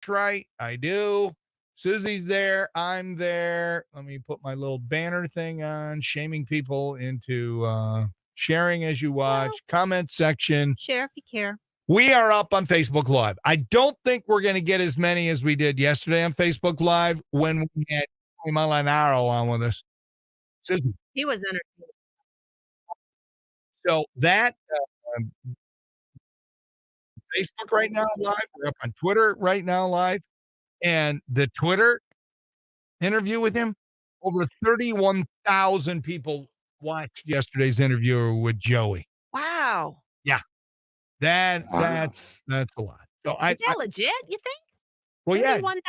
right. I do. Susie's there. I'm there. Let me put my little banner thing on, shaming people into sharing as you watch. Well, Comment section. share if you care. We are up on Facebook Live. I don't think we're going to get as many as we did yesterday on Facebook Live when we had Molinaro on with us. Susie. He was entertaining. So that Facebook right now live. We're up on Twitter right now live. And the Twitter interview with him, over 31,000 people watched yesterday's interview with Joey. Wow. Yeah. That's a lot. So Is that legit, you think? Well, yeah, 1,000?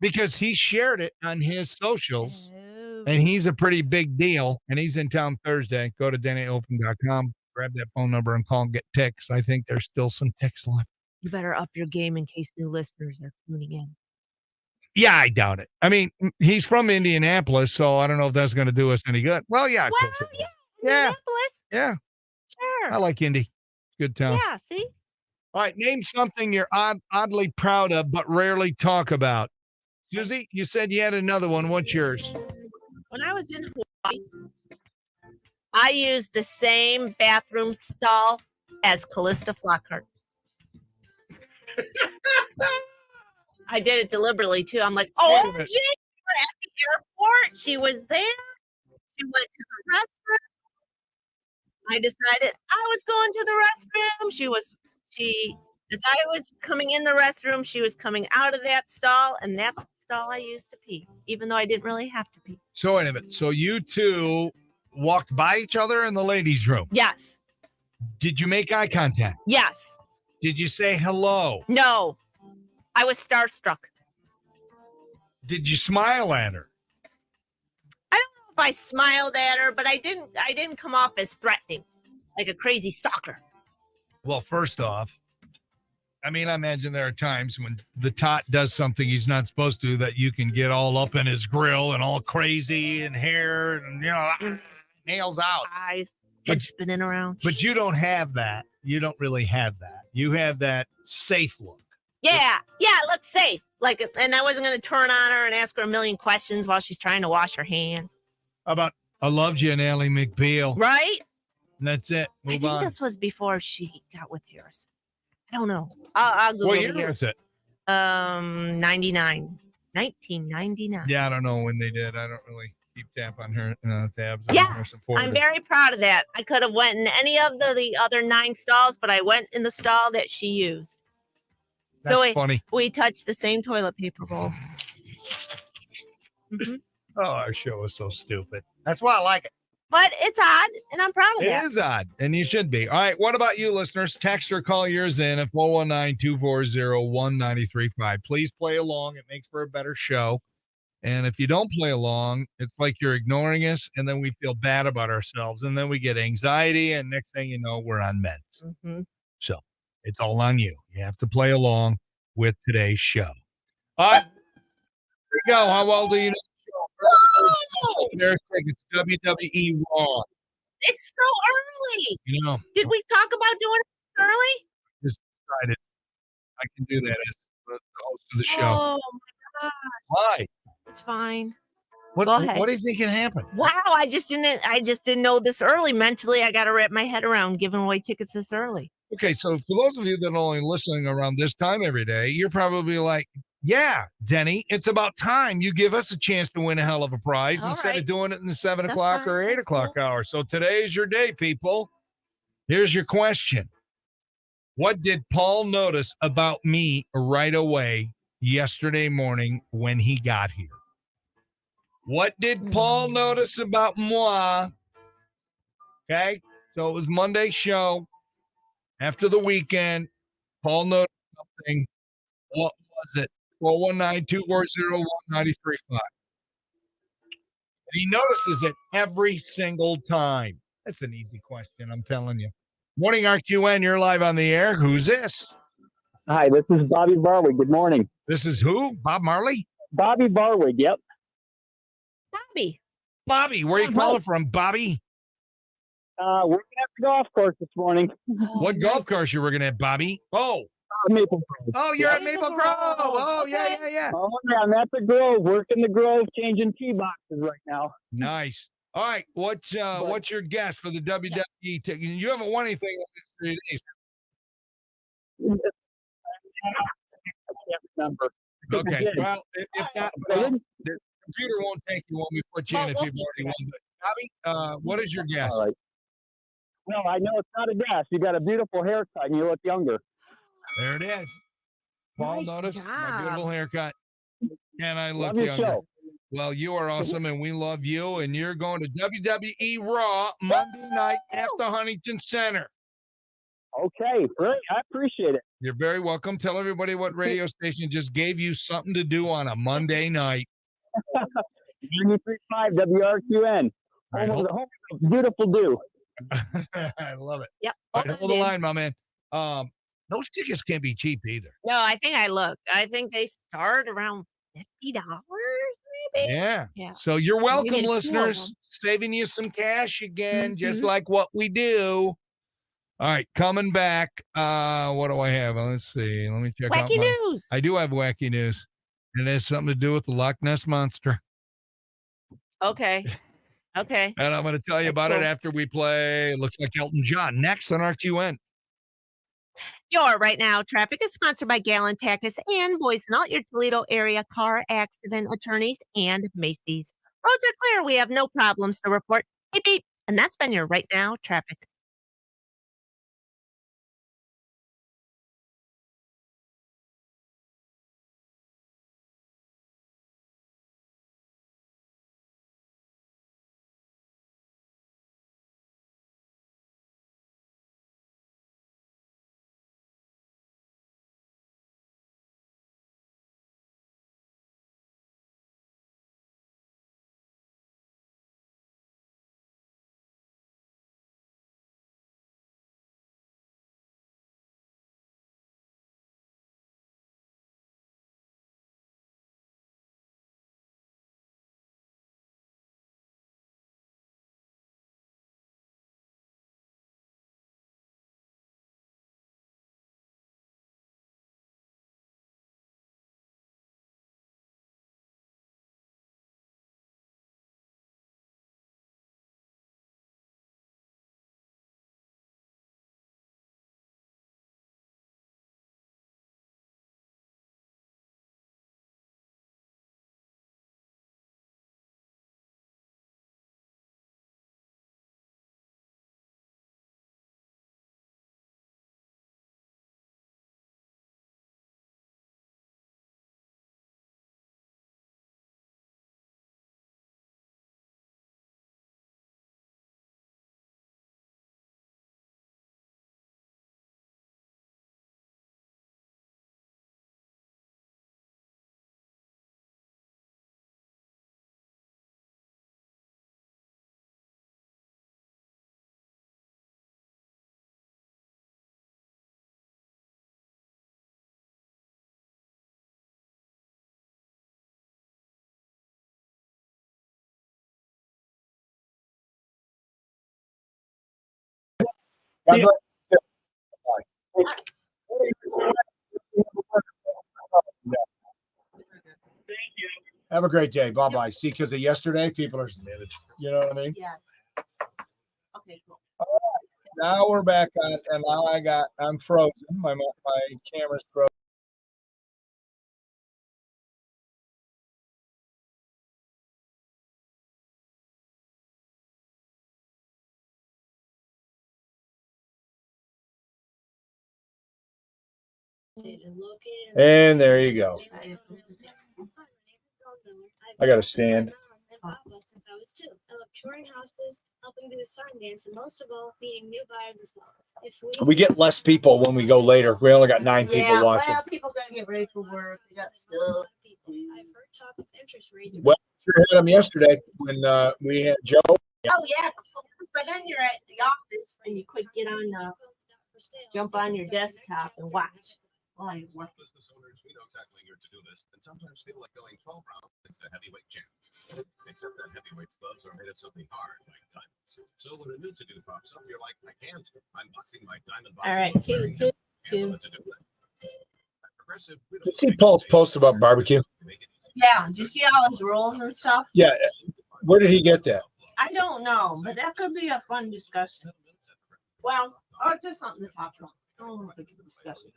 because he shared it on his socials, Oh. and he's a pretty big deal, and he's in town Thursday. Go to DennyOpen.com, grab that phone number, and call and get ticks. I think there's still some ticks left. You better up your game in case new listeners are tuning in. Yeah, I doubt it. I mean, he's from Indianapolis, so I don't know if that's going to do us any good. Well, yeah. Well, yeah. Indianapolis. Yeah. Sure. I like Indy. Good town. Yeah, see? All right, name something you're oddly proud of but rarely talk about. Susie, you said you had another one. What's yours? When I was in Hawaii, I used the same bathroom stall as Callista Flockhart. I did it deliberately, too. I'm like, oh, Jane, we're at the airport. She was there. She went to the restroom. I decided I was going to the restroom. As I was coming in the restroom, she was coming out of that stall, and that's the stall I used to pee, even though I didn't really have to pee. So wait a minute. So you two walked by each other in the ladies' room. Yes. Did you make eye contact? Yes. Did you say hello? No. I was starstruck. Did you smile at her? I don't know if I smiled at her, but I didn't come off as threatening, like a crazy stalker. Well, first off, I mean, I imagine there are times when the tot does something he's not supposed to that you can get all up in his grill and all crazy and hair and, nails out. Eyes, head spinning around. But you don't have that. You don't really have that. You have that safe look. Yeah, it looks safe. And I wasn't going to turn on her and ask her a million questions while she's trying to wash her hands. How about, I loved you and Ally McBeal. Right? And that's it. I think on. this was before she got with yours. I don't know. I'll Google what year was it? 1999. Yeah, I don't know when they did. I don't really keep tab on her tabs. Yes, I'm very proud of that. I could have went in any of the other 9 stalls, but I went in the stall that she used. That's funny. We touched the same toilet paper roll. Mm-hmm. Oh, our show is so stupid. That's why I like it. But it's odd, and I'm proud of that. It is odd, and you should be. All right, what about you, listeners? Text or call yours in at 419-240-1935. Please play along. It makes for a better show. And if you don't play along, it's like you're ignoring us, and then we feel bad about ourselves, and then we get anxiety, and next thing you know, we're on meds. Mm-hmm. So it's all on you. You have to play along with today's show. All right, here we go. How well do you know? It's WWE Raw. It's so early. Did we talk about doing it early? Just decided I can do that as the host of the show. Oh my gosh. Why? It's fine. Go ahead. What do you think can happen? Wow, I just didn't know this early. Mentally, I got to wrap my head around giving away tickets this early. Okay, so for those of you that are only listening around this time every day, you're probably like, yeah, Denny, it's about time you give us a chance to win a hell of a prize instead of doing it in the 7 o'clock or 8 o'clock hour. So today is your day, people. Here's your question. What did Paul notice about me right away yesterday morning when he got here? What did Paul notice about moi? Okay, so it was Monday's show. After the weekend, Paul noticed something. What was it? 419-240-1935. He notices it every single time. That's an easy question, I'm telling you. Morning, RQN. You're live on the air. Who's this? Hi, this is Bobby Barwig. Good morning. This is who? Bob Marley? Bobby Barwig, yep. Bobby, where are you calling from, Bobby? Working at the golf course this morning. What golf course you working at, Bobby? Oh, Maple Grove. Oh, you're at Maple Maple Grove. Grove. Oh, yeah, Okay. yeah. Oh, yeah, I'm at the Grove, working the Grove, changing tee boxes right now. Nice. All right. What's your guess for the WWE ticket? You haven't won anything in these 3 days. I can't remember. I think I Okay. did. Well, if not, I well, didn't- the computer won't take you when we put you in if Well, you've already won. But Bobby, what is your guess? All right. No, I know it's not a gas. You got a beautiful haircut and you look younger. There it is. Paul, Nice notice my job. beautiful haircut, and I look Love your younger. show. Well, you are awesome, and we love you. And you're going to WWE Raw Monday night at the Huntington Center. Okay, great. I appreciate it. You're very welcome. Tell everybody what radio station just gave you something to do on a Monday night. 93.5 WRQN. All right, Home of the beautiful dew. I love it. Yep. All right, hold the line, my man. Those tickets can't be cheap either. No, I think I looked. I think they start around $50, maybe. Yeah. Yeah. So you're You welcome, get 2 of listeners. them. Saving you some cash again, just Mhm. like what we do. All right, coming back. What do I have? Let's see. Let me check out Wacky my. news. I do have wacky news. It has something to do with the Loch Ness Monster. Okay. Okay. And I'm going to tell you That's about it cool. after we play. It looks like Elton John next on RQN. Your Right Now traffic is sponsored by Gallon Tactus and Voice and all your Toledo area car accident attorneys and Macy's. Roads are clear. We have no problems to report. Beep, beep. And that's been your Right Now traffic. God bless you. Have a great day. Bye bye. See, because of yesterday, people are, you know what I mean? Yes. Okay, cool. Now we're back on, and now I'm frozen. My camera's frozen. And there you go. I got a stand. Since I was 2. I love touring houses, helping do the sign dance, and most of all, meeting new buyers and sellers. We get less people when we go later. We only got 9 people watching. Well, people gotta get ready for work. They got stuff. I've heard talk of interest rates. Well, sure had them yesterday when we had Joe. Oh yeah, but then you're at the office and you quick get on, jump on your desktop and watch while you work. Business owners, we know exactly your to-do list and sometimes feel like going 12 rounds against a heavyweight champ. Except that heavyweight's gloves are made of something hard, like diamonds. So when a new to-do pops up, you're like, I can't. I'm boxing my diamond box. All right, Handle the to-do list. Progressive, we Did don't you see make Paul's mistakes. post about barbecue? To make it easy. Yeah. Did you see all his rules and stuff? Yeah. Where did he get that? I don't know, but that could be a fun discussion. Well, or just something to talk about. I don't know if we can discuss it.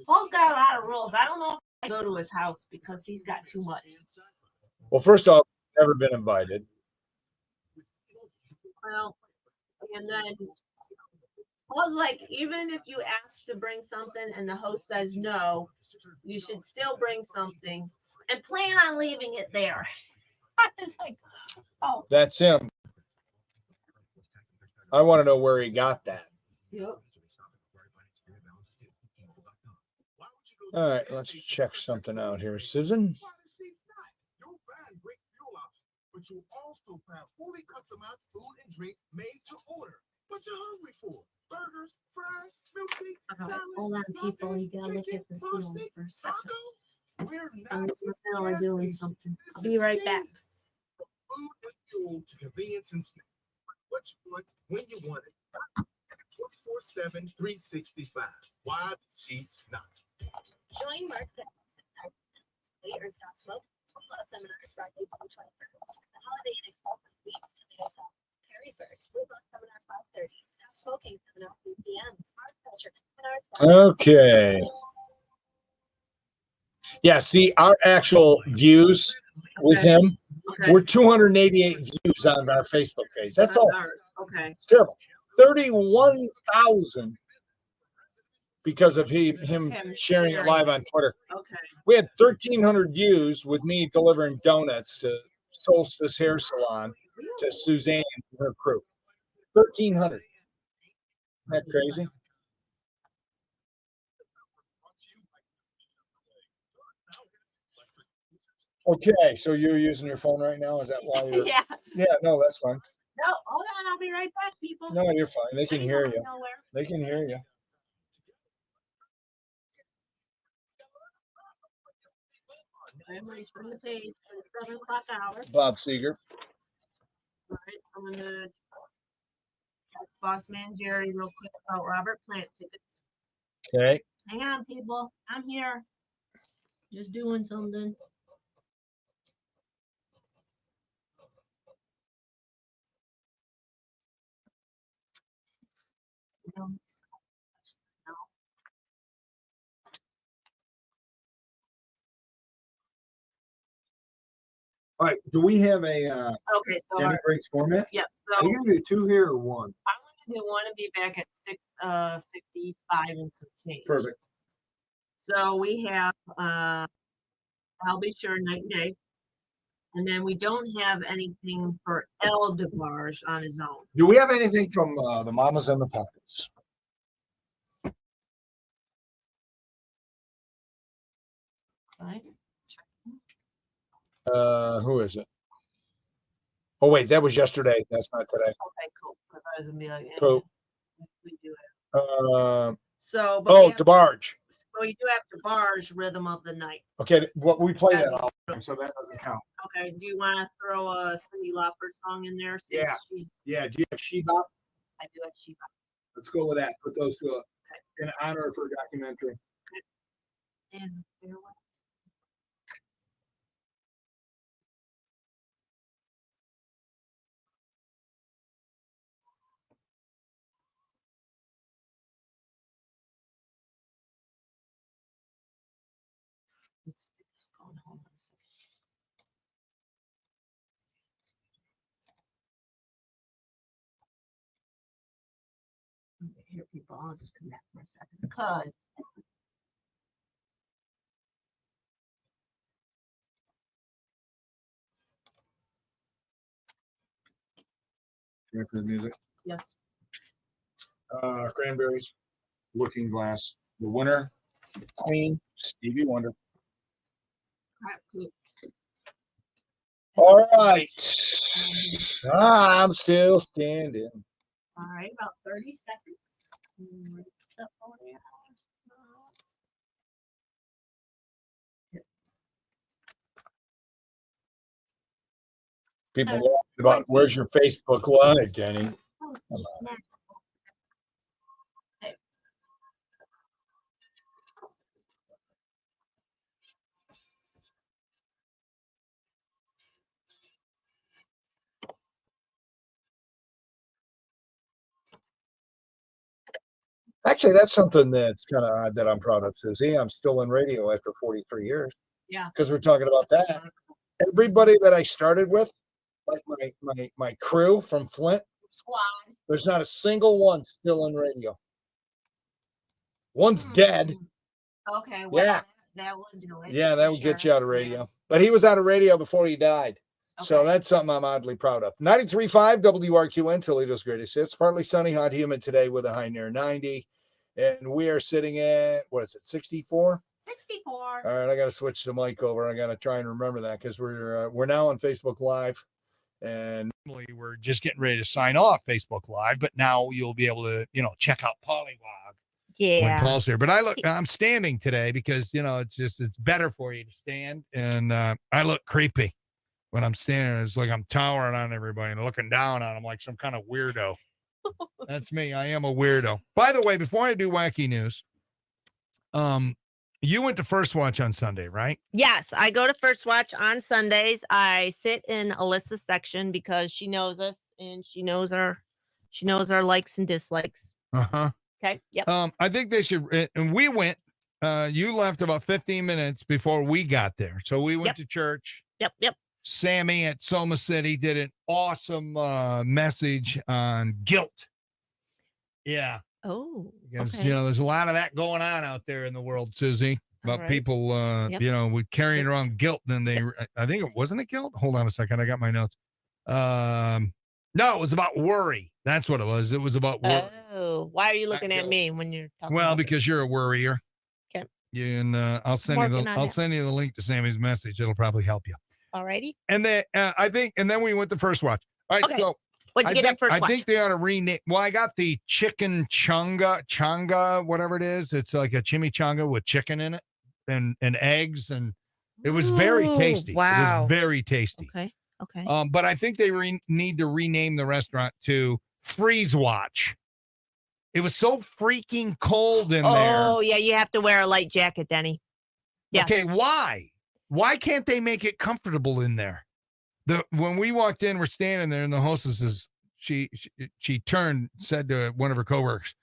Paul's got a lot of rules. I don't know if I go to his house because he's got too much. Well, first off, never been invited. Well, and then Paul's like, even if you ask to bring something and the host says no, you should still bring something and plan on leaving it there. I was like, oh, That's him. I want to know where he got that. yep. All right, let's check something out here, Susan. You'll find great fuel options, but you'll also find fully customized food and drinks made to order. What you hungry for? Burgers, fries, milkshakes, Alright, Salads, hold on, people. You lattes, gotta look chicken, at the raw ceiling steaks, for a second. tacos? We're I'm not just a finally gas doing station. something. This I'll be is right back. Chili's. Food and fuel to convenience and snacks. What you want, when you want it. 24/7, 365. Why the sheets not? Join Mark Pitt. Leaders Stop Smoke. Plus seminars Friday, June 21st. The Holiday Inn Express Suites, Toledo South, Perrysburg. Weight loss seminar 5:30. Stop smoking seminar 3 p.m. Mark Patrick seminars. Okay. Yeah, see, our actual views with Okay. him, Okay. we're 288 views on our Facebook page. That's all. Ours. Okay. It's terrible. 31,000 because of him Him sharing it sharing. live on Twitter. Okay. We had 1,300 views with me delivering donuts to Solstice Hair Salon to Suzanne and her crew. 1,300. Isn't that crazy? Okay, so you're using your phone right now? Is that why you're? Yeah. Yeah, no, that's fine. No, hold on. I'll be right back, people. No, you're fine. They I can ain't hear going you. nowhere. They can hear you. Everybody's from the page for the 7 o'clock hour. Bob Seeger. All right. I'm gonna ask Boss Man Jerry real quick about Robert Plant tickets. Okay. Hang on, people. I'm here. Just doing something. No. All right. Do we have a Okay, so Danny Breaks format? yes, Are so you gonna do two here or one? I'm gonna want to be back at 6:55 and some change. Perfect. So we have I'll be sure night and day. And then we don't have anything for El DeBarge on his own. Do we have anything from the Mamas and the Pockets? Right? Who is it? Oh wait, that was yesterday. That's not today. Okay, cool. Because I was gonna be like, Cool. we do it. So, but Oh, we have, DeBarge. so you do have DeBarge Rhythm of the Night. Okay, what we play that That's- all the time, so that doesn't count. Okay, do you want to throw a Cyndi Lauper song in there? Since Yeah. she's, Yeah, do you have Sheba? I do have Sheba. Let's go with that. Put those two in honor of her documentary. And farewell. Let's get this going. Hold on a second. Okay, here, people, I'll just come back for a second because Ready for the music? yes, Cranberries, Looking Glass. The winner, Queen, Stevie Wonder. all right, cool. All right. I'm still standing. All right, about 30 seconds. What's up over there? People asking about where's your Facebook Live, Denny? Oh, Come on. snap. Okay. Actually, that's something that's kind of odd that I'm proud of, Susie. I'm still in radio after 43 years. Yeah. Because we're talking about that. Everybody that I started with, like my crew from Flint, Squad. there's not a single one still in radio. One's dead. Okay. Well, Yeah. that would do it. Yeah, that for would get sure. you out of radio. But he was out of radio before he died. So Okay. that's something I'm oddly proud of. 93.5 WRQN, Toledo's greatest hits. Partly sunny, hot, humid today with a high near 90. And we are sitting at, what is it, 64? 64. All right, I got to switch the mic over. I got to try and remember that because we're now on Facebook Live. And Normally, we're just getting ready to sign off Facebook Live, but now you'll be able to, check out Pollywog when Yeah. Paul's here. But I'm standing today because, it's better for you to stand. And I look creepy when I'm standing. It's like I'm towering on everybody and looking down on them like some kind of weirdo. That's me. I am a weirdo. By the way, before I do wacky news, you went to First Watch on Sunday, right? Yes, I go to First Watch on Sundays. I sit in Alyssa's section because she knows us and she knows our likes and dislikes. Uh-huh. Okay. Yep. I think they should, and we went, you left about 15 minutes before we got there. So we went Yep. to church. Yep. Sammy at Soma City did an awesome message on guilt. Yeah. Oh. Because, okay. there's a lot of that going on out there in the world, Susie, about All right. people, Yep. with carrying around guilt. And I think it wasn't guilt. Hold on a second. I got my notes. No, it was about worry. That's what it was. It was about worry. Oh, why are you looking at guilt. me when you're talking? Well, about this? because you're a worrier. Okay. And I'll send you Working on it. send you the link to Sammy's message. It'll probably help you. Alrighty. And then and then we went to First Watch. All right, Okay. so What'd you get at First I Watch? think they ought to rename. Well, I got the chicken changa, whatever it is. It's like a chimichanga with chicken in it and eggs, and it was very Ooh, tasty. It wow. was very tasty. Okay. But I think they need to rename the restaurant to Freeze Watch. It was so freaking cold in there. Oh, yeah, you have to wear a light jacket, Denny. Yes. Okay, why? Why can't they make it comfortable in there? When we walked in, we're standing there, and the hostess is she said to one of her coworkers,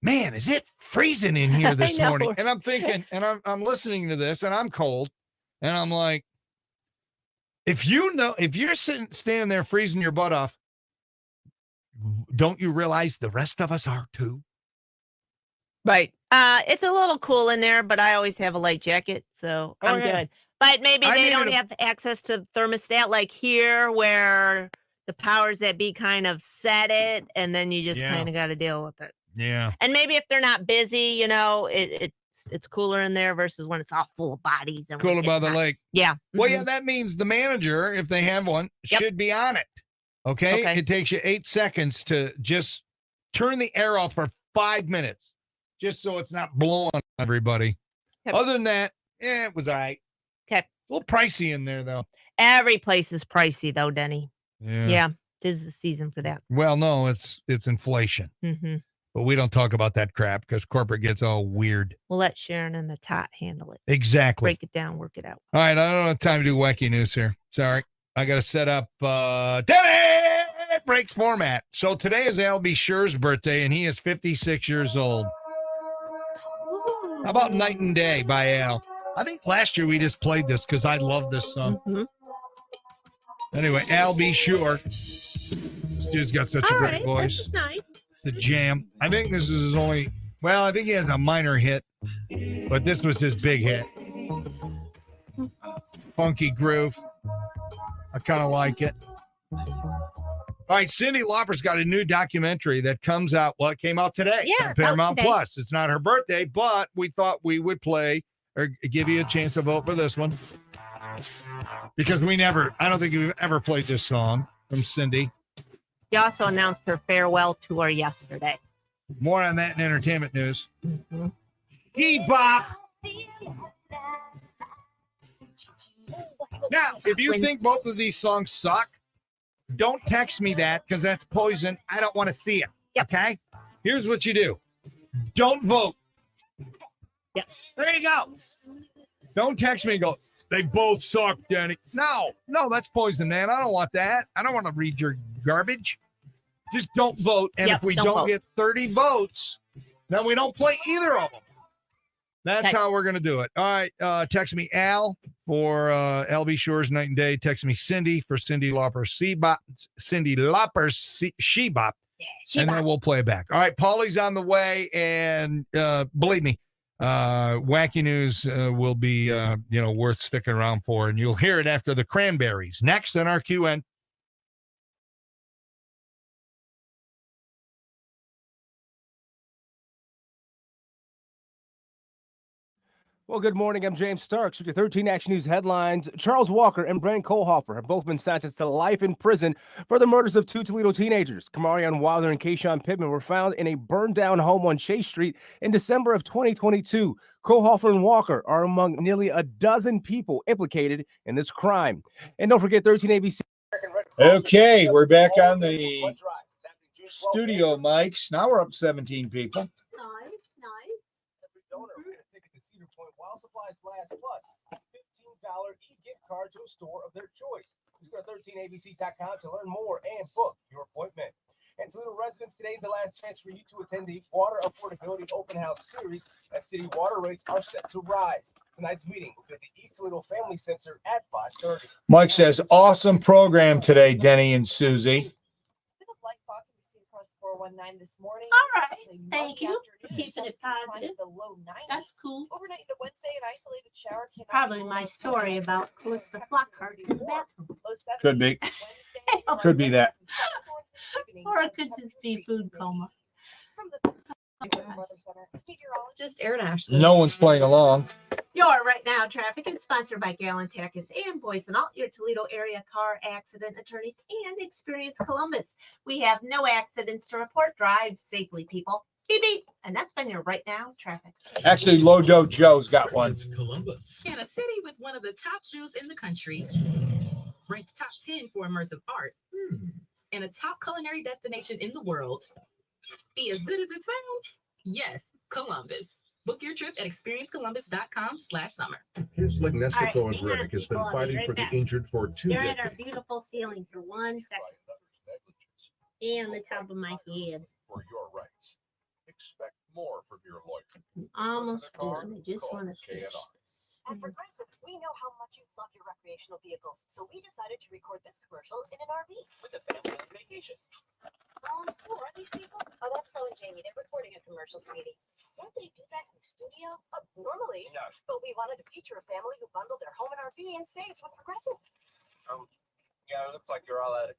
"Man, is it freezing in here this I know. morning?" And I'm thinking, and I'm listening to this, and I'm cold, and I'm like, if you're standing there freezing your butt off, don't you realize the rest of us are too? Right. It's a little cool in there, but I always have a light jacket, so Oh, I'm yeah. good. But maybe I they needed don't a- have access to the thermostat like here, where the powers that be kind of set it, and then you just Yeah. kind of got to deal with it. Yeah. And maybe if they're not busy, it's cooler in there versus when it's all full of bodies. And Cooler it's by the not- lake. Yeah. Well, mhm. yeah, that means the manager, if they have one, Yep. should be on it. Okay? Okay. It takes you 8 seconds to just turn the air off for 5 minutes, just so it's not blowing on everybody. Okay. Other than that, it was all right. Okay. A little pricey in there, though. Every place is pricey, though, Denny. Yeah. Yeah. Tis the season for that. Well, no, it's inflation. hmm But we don't talk about that crap because corporate gets all weird. We'll let Sharon and the tot handle it. Exactly. Break it down, work it out. All right, I don't have time to do wacky news here. Sorry. I got to set up Denny Breaks format. So today is Al B. Scher's birthday, and he is 56 years old. How about Night and Day by Al? I think last year we just played this because I love this song. Mhm. Anyway, Al B. Scher. This dude's got such a All great right, voice. that's nice. It's a jam. I think this is his only, well, I think he has a minor hit, but this was his big hit. Funky groove. I kind of like it. All right, Cyndi Lauper's got a new documentary that comes out. Well, it came out today. Yeah, on it's out Paramount today. Plus. It's not her birthday, but we thought we would play or give you a chance to vote for this one because I don't think we've ever played this song from Cyndi. She also announced her farewell tour yesterday. More on that in entertainment news. Mhm. Bebop. Now, if you Wins. think both of these songs suck, don't text me that because that's poison. I don't want to see it. Yep. Okay? Here's what you do. Don't vote. Yes. There you go. Don't text me and go, they both suck, Danny. No, that's poison, man. I don't want that. I don't want to read your garbage. Just don't vote. And Yep, if we don't don't vote. get 30 votes, Now we don't play either of them. That's Okay. how we're going to do it. All right. Text me Al for LB Shores Night and Day. Text me Cindy for Cindy Lauper Shebop. Shebop. And then we'll play back. All right. Paulie's on the way. And believe me, wacky news will be, worth sticking around for. And you'll hear it after the Cranberries. Next on our QN. Well, good morning. I'm James Starks with your 13 Action News headlines. Charles Walker and Brandon Kohlhofer have both been sentenced to life in prison for the murders of 2 Toledo teenagers. Kamarion Wilder and Kayshawn Pittman were found in a burned-down home on Chase Street in December of 2022. Kohlhofer and Walker are among nearly a dozen people implicated in this crime. And don't forget 13 ABC. Okay, we're back on the studio mics. Now we're up 17 people. Nice. Donor will get a ticket to Cedar Point while supplies last, plus $15 e-gift card to a store of their choice. Just go to 13abc.com to learn more and book your appointment. And Toledo residents, today is the last chance for you to attend the Water Affordability Open House Series as city water rates are set to rise. Tonight's meeting will be at the East Toledo Family Center at 5:30. Mike says, awesome program today, Denny and Susie. Light fog can be seen across the 419 this morning. All right. It's a Thank muggy you for afternoon. keeping it Temperatures climb positive. to the low 90s. That's cool. Overnight into Wednesday, an isolated shower It's cannot probably be my ruled out. story about Calista Flockhart in the bathroom. Low 70s Could be. Wednesday, Could be that. some thunderstorms in the evening Or it as could just temperatures be reach food the coma. mid-80s. From the Weather Center, meteorologist Aaron Ashley. No one's playing along. Your Right Now Traffic is sponsored by Gallon Tackus and Boyson, all your Toledo area car accident attorneys and Experience Columbus. We have no accidents to report. Drive safely, people. Beep, beep. And that's been your Right Now Traffic. Actually, Low Doe Joe's got one. Columbus. In a city with one of the top zoos in the country, ranked top 10 for immersive art, and a top culinary destination in the world, be as good as it sounds? Yes, Columbus. Book your trip at experiencecolumbus.com/summer. Kids like Nescafe All right, and hang on, Greg has been people, I'll be fighting right for the back. injured for 2 Stare at our decades. beautiful ceiling for 1 second. And the top of my head. For your rights. Expect more from your lawyer. Almost done. I just want to finish this. At Progressive, we know how much you love your recreational vehicles, so we decided to record this commercial in an RV. With a family on vacation. Who are these people? Oh, that's Chloe and Jamie. They're recording a commercial, sweetie. Don't they do that in the studio? Normally, but we wanted to feature a family who bundled their home and RV and saved with Progressive. Yeah, it looks like you're all out of.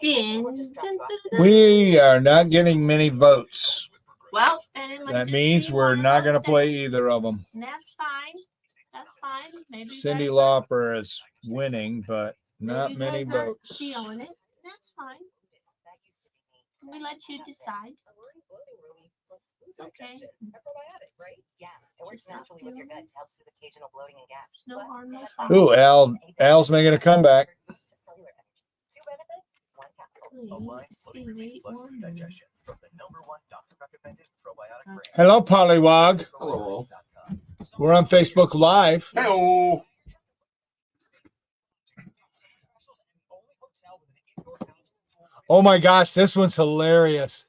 Okay, we'll just drop you off. We are not getting many votes. Well, then it might That just means be we're one of not those going to play days. either of them. And that's fine. That's fine. Maybe you Cindy guys Lauper is winning, but aren't- not maybe you many guys aren't votes. Feeling it. That's fine. That used to be me. We let you decide. Align bloating relief plus food It's okay. digestion. A probiotic, right? Yeah, it works She's not naturally with your feeling gut to help soothe occasional bloating and gas. No Plus, harm, no it has foul. Ooh, Al's making a comeback. to cellular energy. 2 benefits, 1 capsule. Please, Stevie Wonder. From the #1 doctor recommended probiotic brand. Hello, Pollywog. Hello. We're on Facebook Live. Hello. Oh my gosh, this one's hilarious.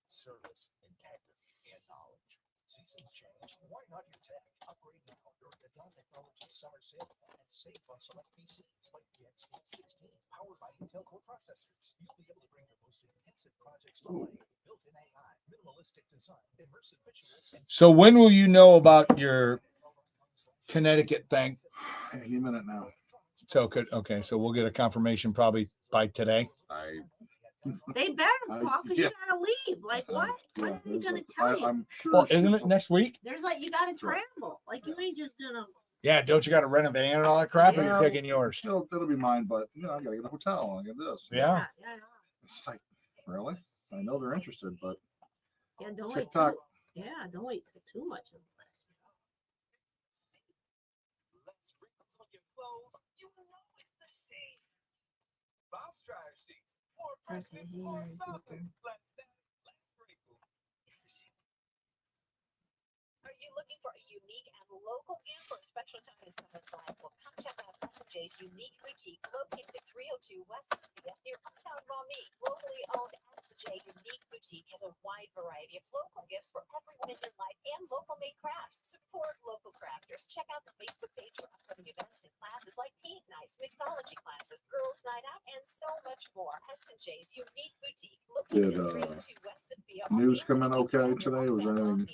Service, integrity, and knowledge. Seasons change. Why not your tech? Upgrade now during the Dell Technologies summer sale and save on select PCs like the XP16, powered by Intel Core processors. You'll be able to bring your most intensive projects to life. Built-in AI, minimalistic design, immersive visuals. So when will you know about your Connecticut thing? Any minute now. So okay, so we'll get a confirmation probably by today. They better, Paul, because yeah. you gotta leave. Like what? What are they gonna tell you? I'm sure. Well, isn't it next week? There's like you gotta travel. Like you ain't just gonna. Yeah, don't you got to rent a van and all that crap, or you're Yeah. taking yours? Still, that'll be mine, but you know, I gotta get a hotel. I get this. Yeah. Yeah. It's like, really? I know they're interested, but Yeah. Don't wait. TikTok. Yeah. Don't wait till too much of the last minute. Let's wrinkle some of your clothes. You know it's the same. mouse dryer sheets. More freshness, more softness. Less wrinkles. Are you looking for a unique and local gift for a special time in someone's life? Well, come check out S&J's Unique Boutique, located at 302 West Street near Uptown Maumee. Locally owned S&J Unique Boutique has a wide variety of local gifts for everyone in your life and local-made crafts. Support local crafters. Check out the Facebook page for upcoming events and classes like paint nights, mixology classes, girls' night out, and so much more. S&J's Unique Boutique, located at 302 West Sophia. News come in okay today? Was anything?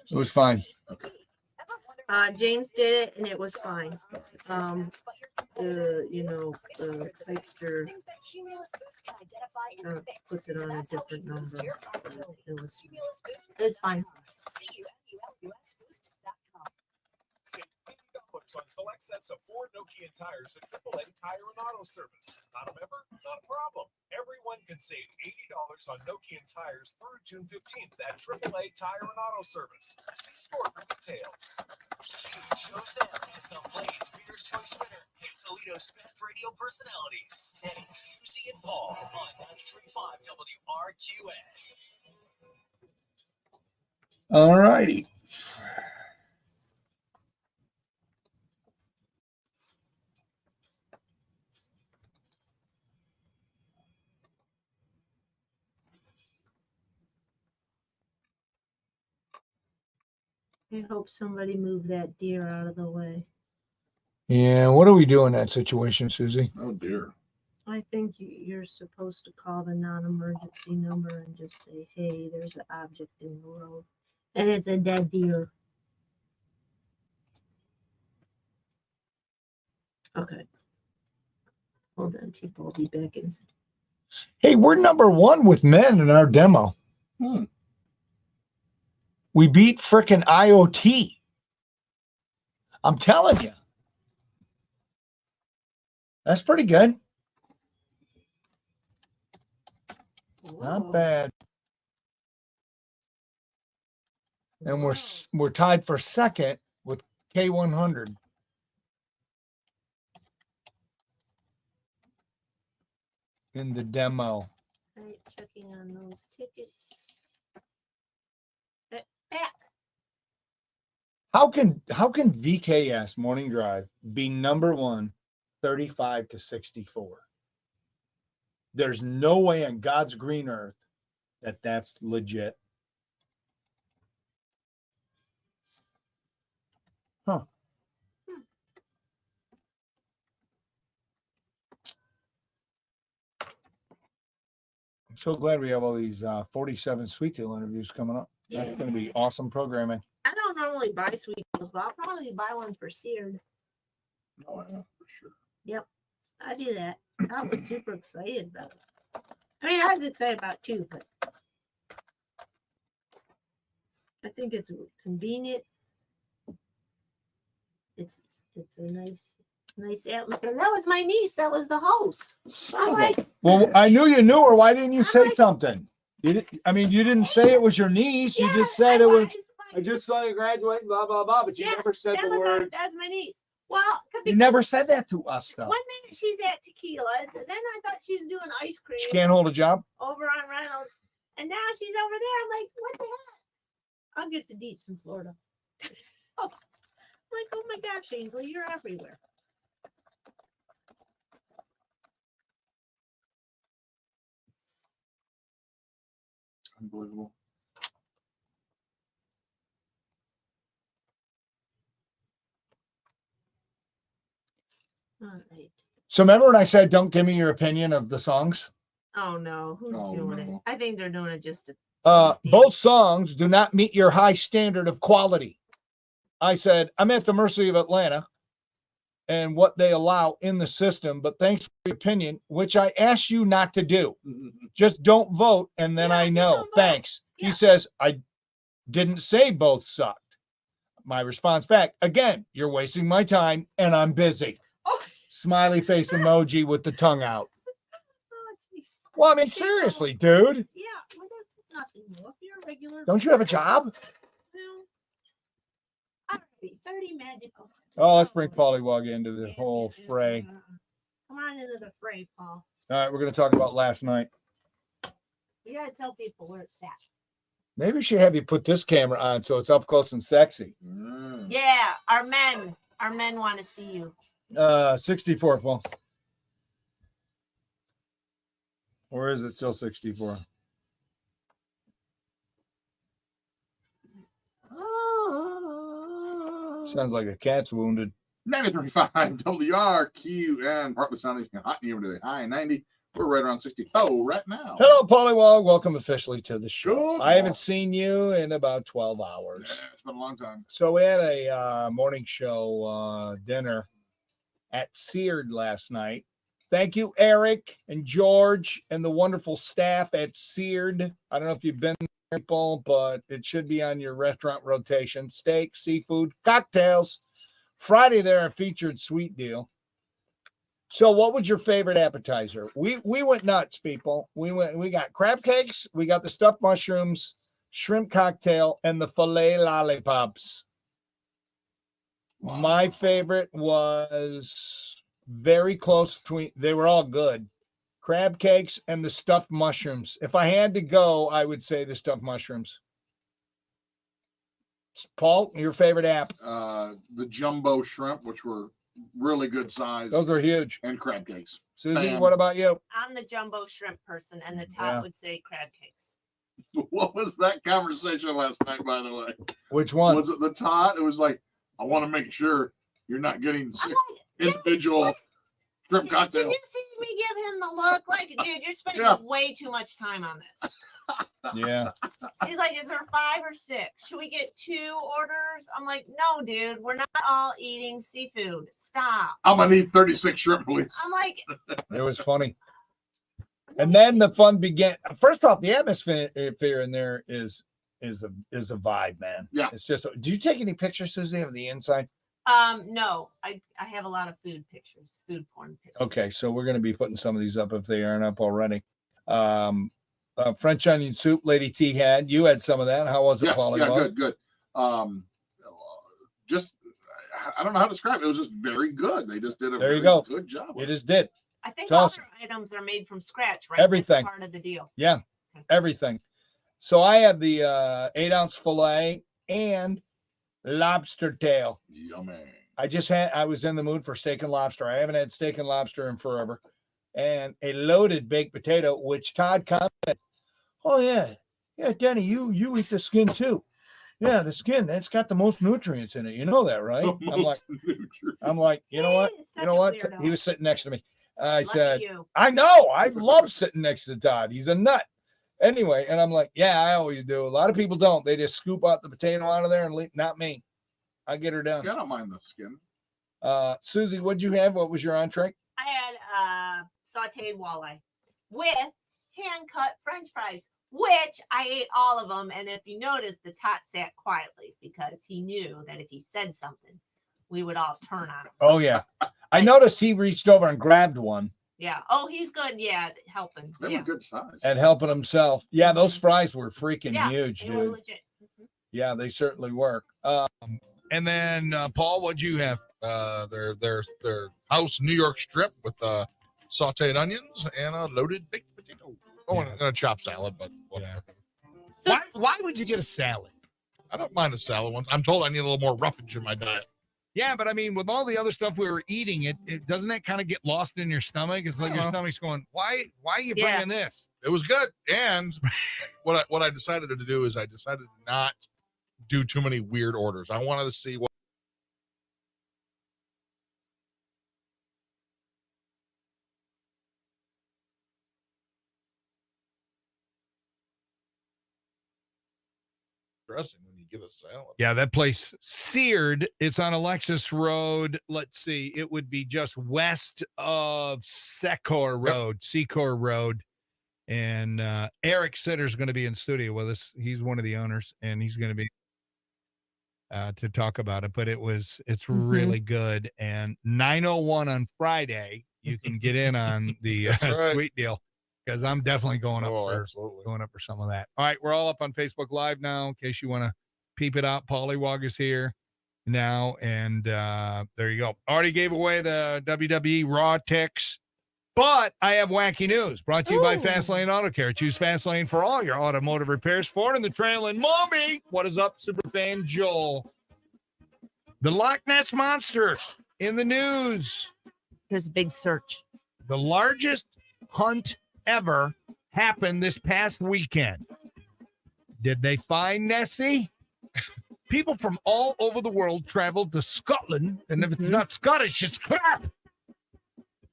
It was fine. James did it and it was fine. The texture puts it on a different number. It's fine. Save $50 on select sets of 4 Nokian tires at AAA Tire and Auto Service. Not a member? Not a problem. Everyone can save $80 on Nokian tires through June 15th at AAA Tire and Auto Service. See store for details. Who chose them as the Blaze Reader's Choice winner is Toledo's best radio personalities, Teddy, Susie, and Paul on 93.5 WRQN. All righty. I hope somebody moved that deer out of the way. Yeah, what do we do in that situation, Susie? Oh dear. I think you're supposed to call the non-emergency number and just say, hey, there's an object in the road. And it's a dead deer. Okay. Hold on, people. I'll be back in a second. Hey, we're #1 with men in our demo. We beat frickin' IoT. I'm telling you. That's pretty good. Not bad. And we're tied for second with K100. In the demo. All right, checking on those tickets. Back. How can VKS Morning Drive be #1, 35 to 64? There's no way on God's green earth that that's legit. Huh. I'm so glad we have all these 47 Sweet Deal interviews coming up. That's going to be awesome programming. I don't normally buy sweet deals, but I'll probably buy one for Seared. Oh yeah, for sure. Yep, I do that. I was super excited about it. I mean, I was excited about it too, but I think it's convenient. It's a nice atmosphere. That was my niece. That was the host. Well, I knew you knew her. Why didn't you say something? You didn't say it was your niece. You just said it was. I just saw you graduate, blah blah blah. But you never said the word. That's my niece. Well, you never said that to us, though. 1 minute she's at Tequila's, and then I thought she's doing ice cream. She can't hold a job. Over on Reynolds, and now she's over there. I'm like, what the heck? I'll get the deets in Florida. Oh, I'm like, oh my gosh, Ainsley, you're everywhere. Unbelievable. All right. So remember when I said, don't give me your opinion of the songs? Oh no, who's doing it? I think they're doing it just to. Both songs do not meet your high standard of quality. I said, I'm at the mercy of Atlanta and what they allow in the system, but thanks for your opinion, which I asked you not to do. Just don't vote, and then I know. Thanks. Yeah. He says, I didn't say both sucked. My response back, again, you're wasting my time, and I'm busy. Oh. Smiley face emoji with the tongue out. Oh, well, I mean, seriously, dude. Yeah, well, that's nothing more. If you're a regular. Don't you have a job? No. All right, 30 magical seconds. Oh, let's bring Polly Wog into the whole fray. Come on into the fray, Paul. All right, we're going to talk about last night. We gotta tell people where it's at. Maybe we should have you put this camera on so it's up close and sexy. Yeah, our men want to see you. 64, Paul. Or is it still 64? Sounds like a cat's wounded. 90.35 WRQ and partly sunny, hot and humid today. High 90. We're right around 64 right now. Hello, Pollywog. Welcome officially to the show. Good I haven't morning. seen you in about 12 hours. Yeah, it's been a long time. So we had a morning show dinner at Seared last night. Thank you, Eric and George and the wonderful staff at Seared. I don't know if you've been there, people, but it should be on your restaurant rotation. Steak, seafood, cocktails. Friday there, a featured sweet deal. So what was your favorite appetizer? We went nuts, people. We got crab cakes, we got the stuffed mushrooms, shrimp cocktail, and the filet lollipops. Wow. My favorite was very close between, they were all good. Crab cakes and the stuffed mushrooms. If I had to go, I would say the stuffed mushrooms. Paul, your favorite app? The jumbo shrimp, which were really good size, Those were huge. and crab cakes. Susie, Bam. what about you? I'm the jumbo shrimp person, and the top Yeah. would say crab cakes. What was that conversation last night, by the way? Which one? Was it the Todd? It was like, I want to make sure you're not getting six I'm like, individual shrimp Did cocktails. you see me give him the look? Like, dude, you're spending Yeah. way too much time on this. Yeah. He's like, is there 5 or 6? Should we get 2 orders? I'm like, no, dude, we're not all eating seafood. Stop. I'm gonna need 36 shrimp, please. I'm like, It was funny. And then the fun began. First off, the atmosphere in there is a vibe, man. Yeah. It's just. Do you take any pictures, Susie, of the inside? no, I have a lot of food pictures, food porn pictures. Okay, so we're going to be putting some of these up if they aren't up already. French onion soup, Lady T had. You had some of that. How was it, Yes, Paulie? yeah, good. Just I don't know how to describe it. It was just very good. They just did a There you very go. good job. You just did I think It's all awesome. their items are made from scratch, right? Everything. That's part of the deal. everything. So I had the 8-ounce fillet and lobster tail. Yummy. I was in the mood for steak and lobster. I haven't had steak and lobster in forever. And a loaded baked potato, which Todd commented, oh yeah, Denny, you eat the skin too. Yeah, the skin, that's got the most nutrients in it. You know that, right? I'm like, you know what? He's You such know a what? weirdo. He was sitting next to me. I Lucky said, you. I know. I love sitting next to Todd. He's a nut. Anyway, and I'm like, yeah, I always do. A lot of people don't. They just scoop out the potato out of there and leave. Not me. I get her done. Yeah, I don't mind the skin. Susie, what'd you have? What was your entree? I had sauteed walleye with hand-cut French fries, which I ate all of them. And if you notice, the tot sat quietly because he knew that if he said something, we would all turn on him. Oh yeah, I noticed he reached over and grabbed one Yeah. Oh, he's good. Yeah, helping. They Yeah. were good size. and helping himself. Yeah, those fries were freaking Yeah, huge, they were dude. legit. Mhm. Yeah, they certainly were. And then Paul, what'd you have? Their house New York strip with sauteed onions and a loaded baked potato. Oh, and a chopped salad, but whatever. Why would you get a salad? I don't mind a salad once. I'm told I need a little more roughage in my diet. Yeah, but I mean, with all the other stuff we were eating, it doesn't that kind of get lost in your stomach? It's like your stomach's going, why are you bringing this? It was good. And what I decided to do is I decided to not do too many weird orders. I wanted to see what dressing when you get a salad. Yeah, that place, Seared. It's on Alexis Road. Let's see. It would be just west of Secor Road, Secor Road. And Eric Sitter's going to be in studio with us. He's one of the owners, and he's going to be to talk about it. But it's really good. And 9:01 on Friday, you can get in on the That's right. sweet deal because I'm definitely going up Absolutely. for some of that. All right, we're all up on Facebook Live now in case you want to peep it out. Pollywog is here now, and there you go. Already gave away the WWE Raw ticks. But I have wacky news brought to you by Ooh. Fastlane Auto Care. Choose Fastlane for all your automotive repairs. Ford in the trail and Mommy. What is up, Superfan Joel? The Loch Ness Monster in the news. There's a big search. The largest hunt ever happened this past weekend. Did they find Nessie? People from all over the world traveled to Scotland, and if it's not Scottish, it's crap.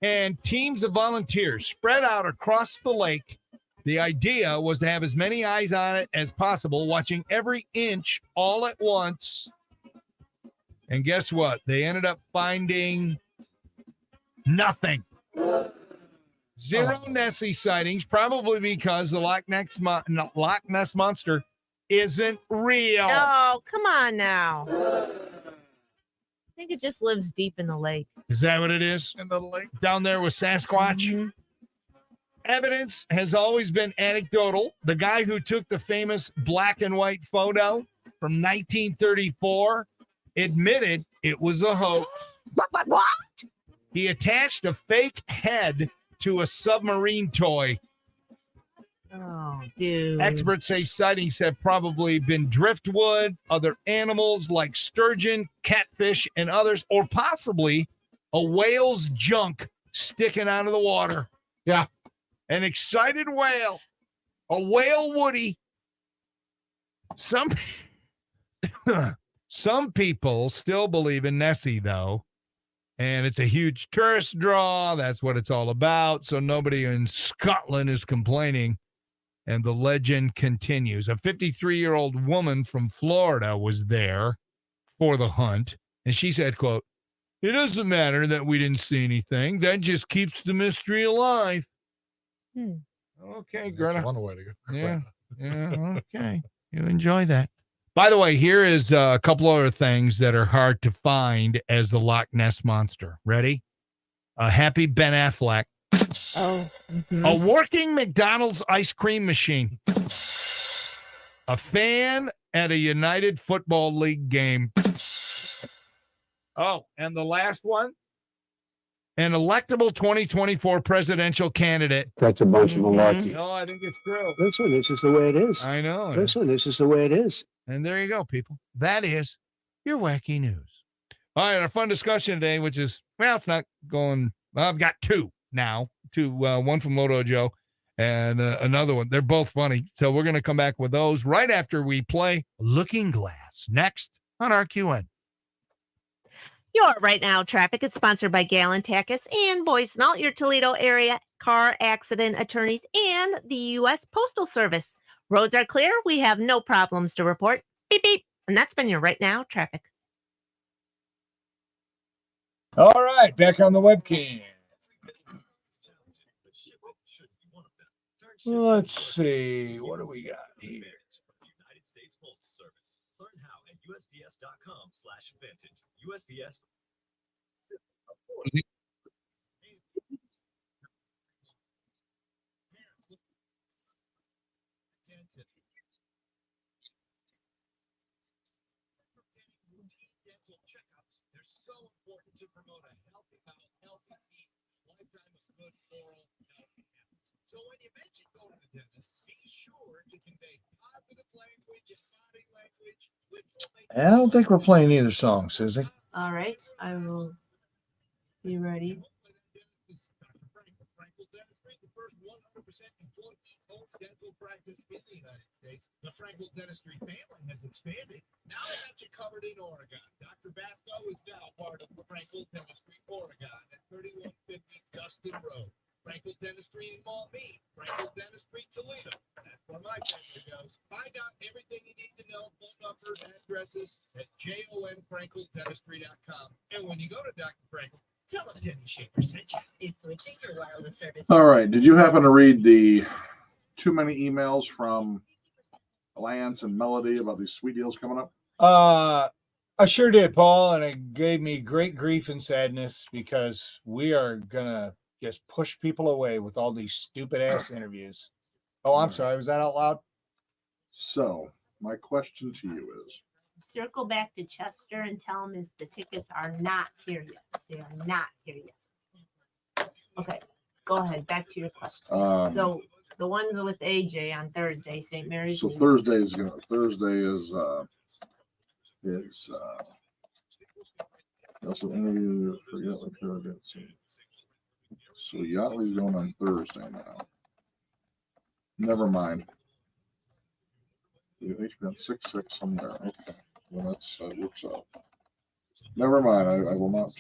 And teams of volunteers spread out across the lake. The idea was to have as many eyes on it as possible, watching every inch all at once. And guess what? They ended up finding nothing. Zero Nessie sightings, probably because the Loch Ness Monster isn't real. Oh, come on now. I think it just lives deep in the lake. Is that what it is? In the lake. Down there with Sasquatch? Evidence has always been anecdotal. The guy who took the famous black and white photo from 1934 admitted it was a hoax. What? He attached a fake head to a submarine toy. Oh, dude. Experts say sightings have probably been driftwood, other animals like sturgeon, catfish, and others, or possibly a whale's junk sticking out of the water. Yeah. An excited whale. A whale Woody. Some people still believe in Nessie, though. And it's a huge tourist draw. That's what it's all about. So nobody in Scotland is complaining. And the legend continues. A 53-year-old woman from Florida was there for the hunt. And she said, quote, "It doesn't matter that we didn't see anything. That just keeps the mystery alive." Okay, Greta. That's one way to go. Yeah, okay. You enjoy that. By the way, here is a couple other things that are hard to find as the Loch Ness Monster. Ready? A happy Ben Affleck. Oh. A working McDonald's ice cream machine. A fan at a United Football League game. Oh, and the last one. An electable 2024 presidential candidate. That's a bunch of malarkey. No, I think it's true. Listen, this is the way it is. I know. Listen, this is the way it is. And there you go, people. That is your wacky news. All right, our fun discussion today, which is, well, it's not going, well, I've got two now. One from Lodo Joe and another one. They're both funny. So we're going to come back with those right after we play Looking Glass next on RQN. Your Right Now Traffic is sponsored by Gallon Tackus and Boys Alt, your Toledo area car accident attorneys, and the U.S. Postal Service. Roads are clear. We have no problems to report. Beep, beep. And that's been your Right Now Traffic. All right, back on the webcam. Let's see. What do we got here? United States Postal Service. Learn how at USPS.com/vintage. USPS. They're so important to promote a healthy mouth, healthy teeth, lifetime of good oral health habits. So when you mention going to the dentist, be sure to convey positive language and body language, which will make I don't think we're playing either song, Susie. All right. I will be ready. the first 100% employee-owned dental practice in the United States. The Frankel Dentistry family has expanded. Now they got you covered in Oregon. Dr. Basco is now part of Frankel Dentistry Oregon at 3150 Dustin Road. Frankel Dentistry in Maumee. Frankel Dentistry Toledo. That's where my family goes. Find out everything you need to know, phone numbers, addresses at jonfrankeldentistry.com. And when you go to Dr. Frankel, tell him Denny Shaker sent you. Is switching your wireless service. All right. Did you happen to read the too many emails from Alliance and Melody about these sweet deals coming up? I sure did, Paul, and it gave me great grief and sadness because we are gonna just push people away with all these stupid ass interviews. Oh, I'm sorry. Was that out loud? So my question to you is, Circle back to Chester and tell him the tickets are not here yet. They are not here yet. Okay. Go ahead. Back to your question. So the ones with AJ on Thursday, St. Mary's. So Thursday is also interview for Yachtly Caravan. So Yachtly's going on Thursday now. Never mind. You each got 6-6 somewhere. Okay. Well, that works out. Never mind. I will not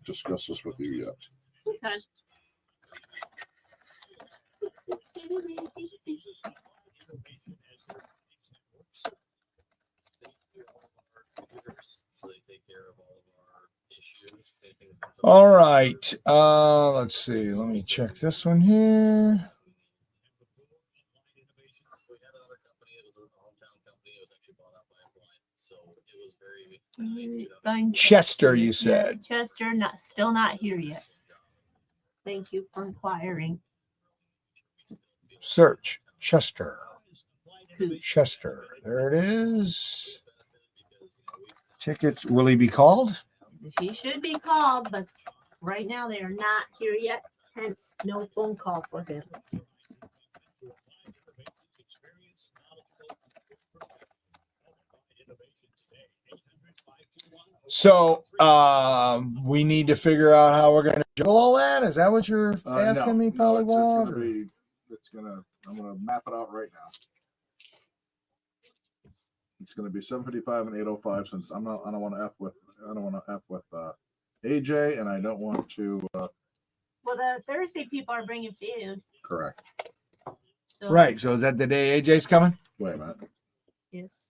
discuss this with you yet. Okay. All right. Let's see. Let me check this one here. Chester, you said. Chester, still not here yet. Thank you for inquiring. Search Chester. Chester. There it is. Tickets. Will he be called? He should be called, but right now they are not here yet. Hence, no phone call for him. So we need to figure out how we're going to juggle all that. Is that what you're asking me, Pollywog? I'm gonna map it out right now. It's gonna be 7:55 and 8:05 since I don't want to F with AJ, and I don't want to. Well, the Thursday people are bringing food. Correct. So, Right. So is that the day AJ's coming? Wait a minute. Yes.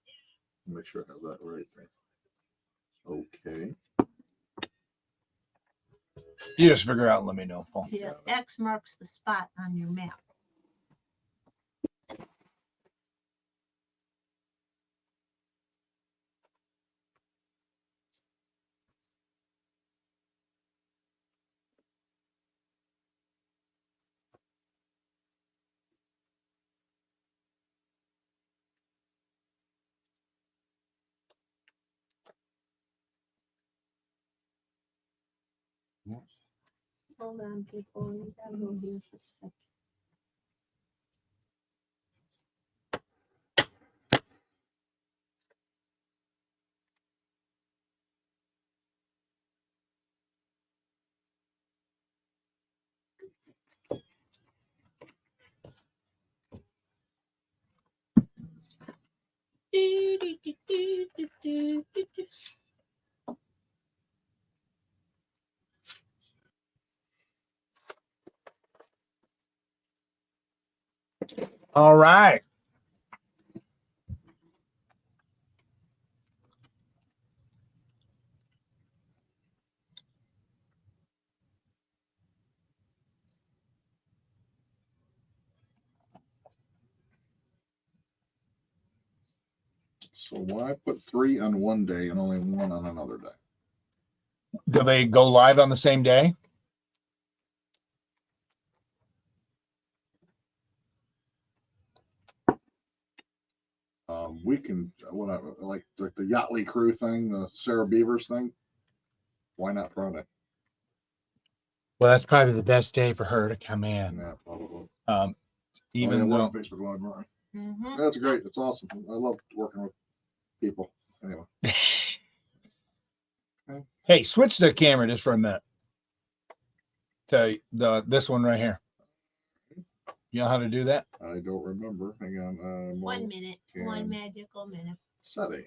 Make sure I have that right. Okay. You just figure out and let me know, Paul. Yeah. X marks the spot on your map. Hold on, people. We gotta go here for a second. All right. So why put 3 on one day and only 1 on another day? Do they go live on the same day? We can whatever, like the Yachtly crew thing, the Sarah Beavers thing. Why not Friday? Well, that's probably the best day for her to come in. Yeah, probably. Even though Facebook Live, right? Mm-hmm. That's great. It's awesome. I love working with people. Anyway. Okay. Hey, switch the camera just for a minute. To this one right here. You know how to do that? I don't remember. Hang on. 1 minute. One magical minute. Setting.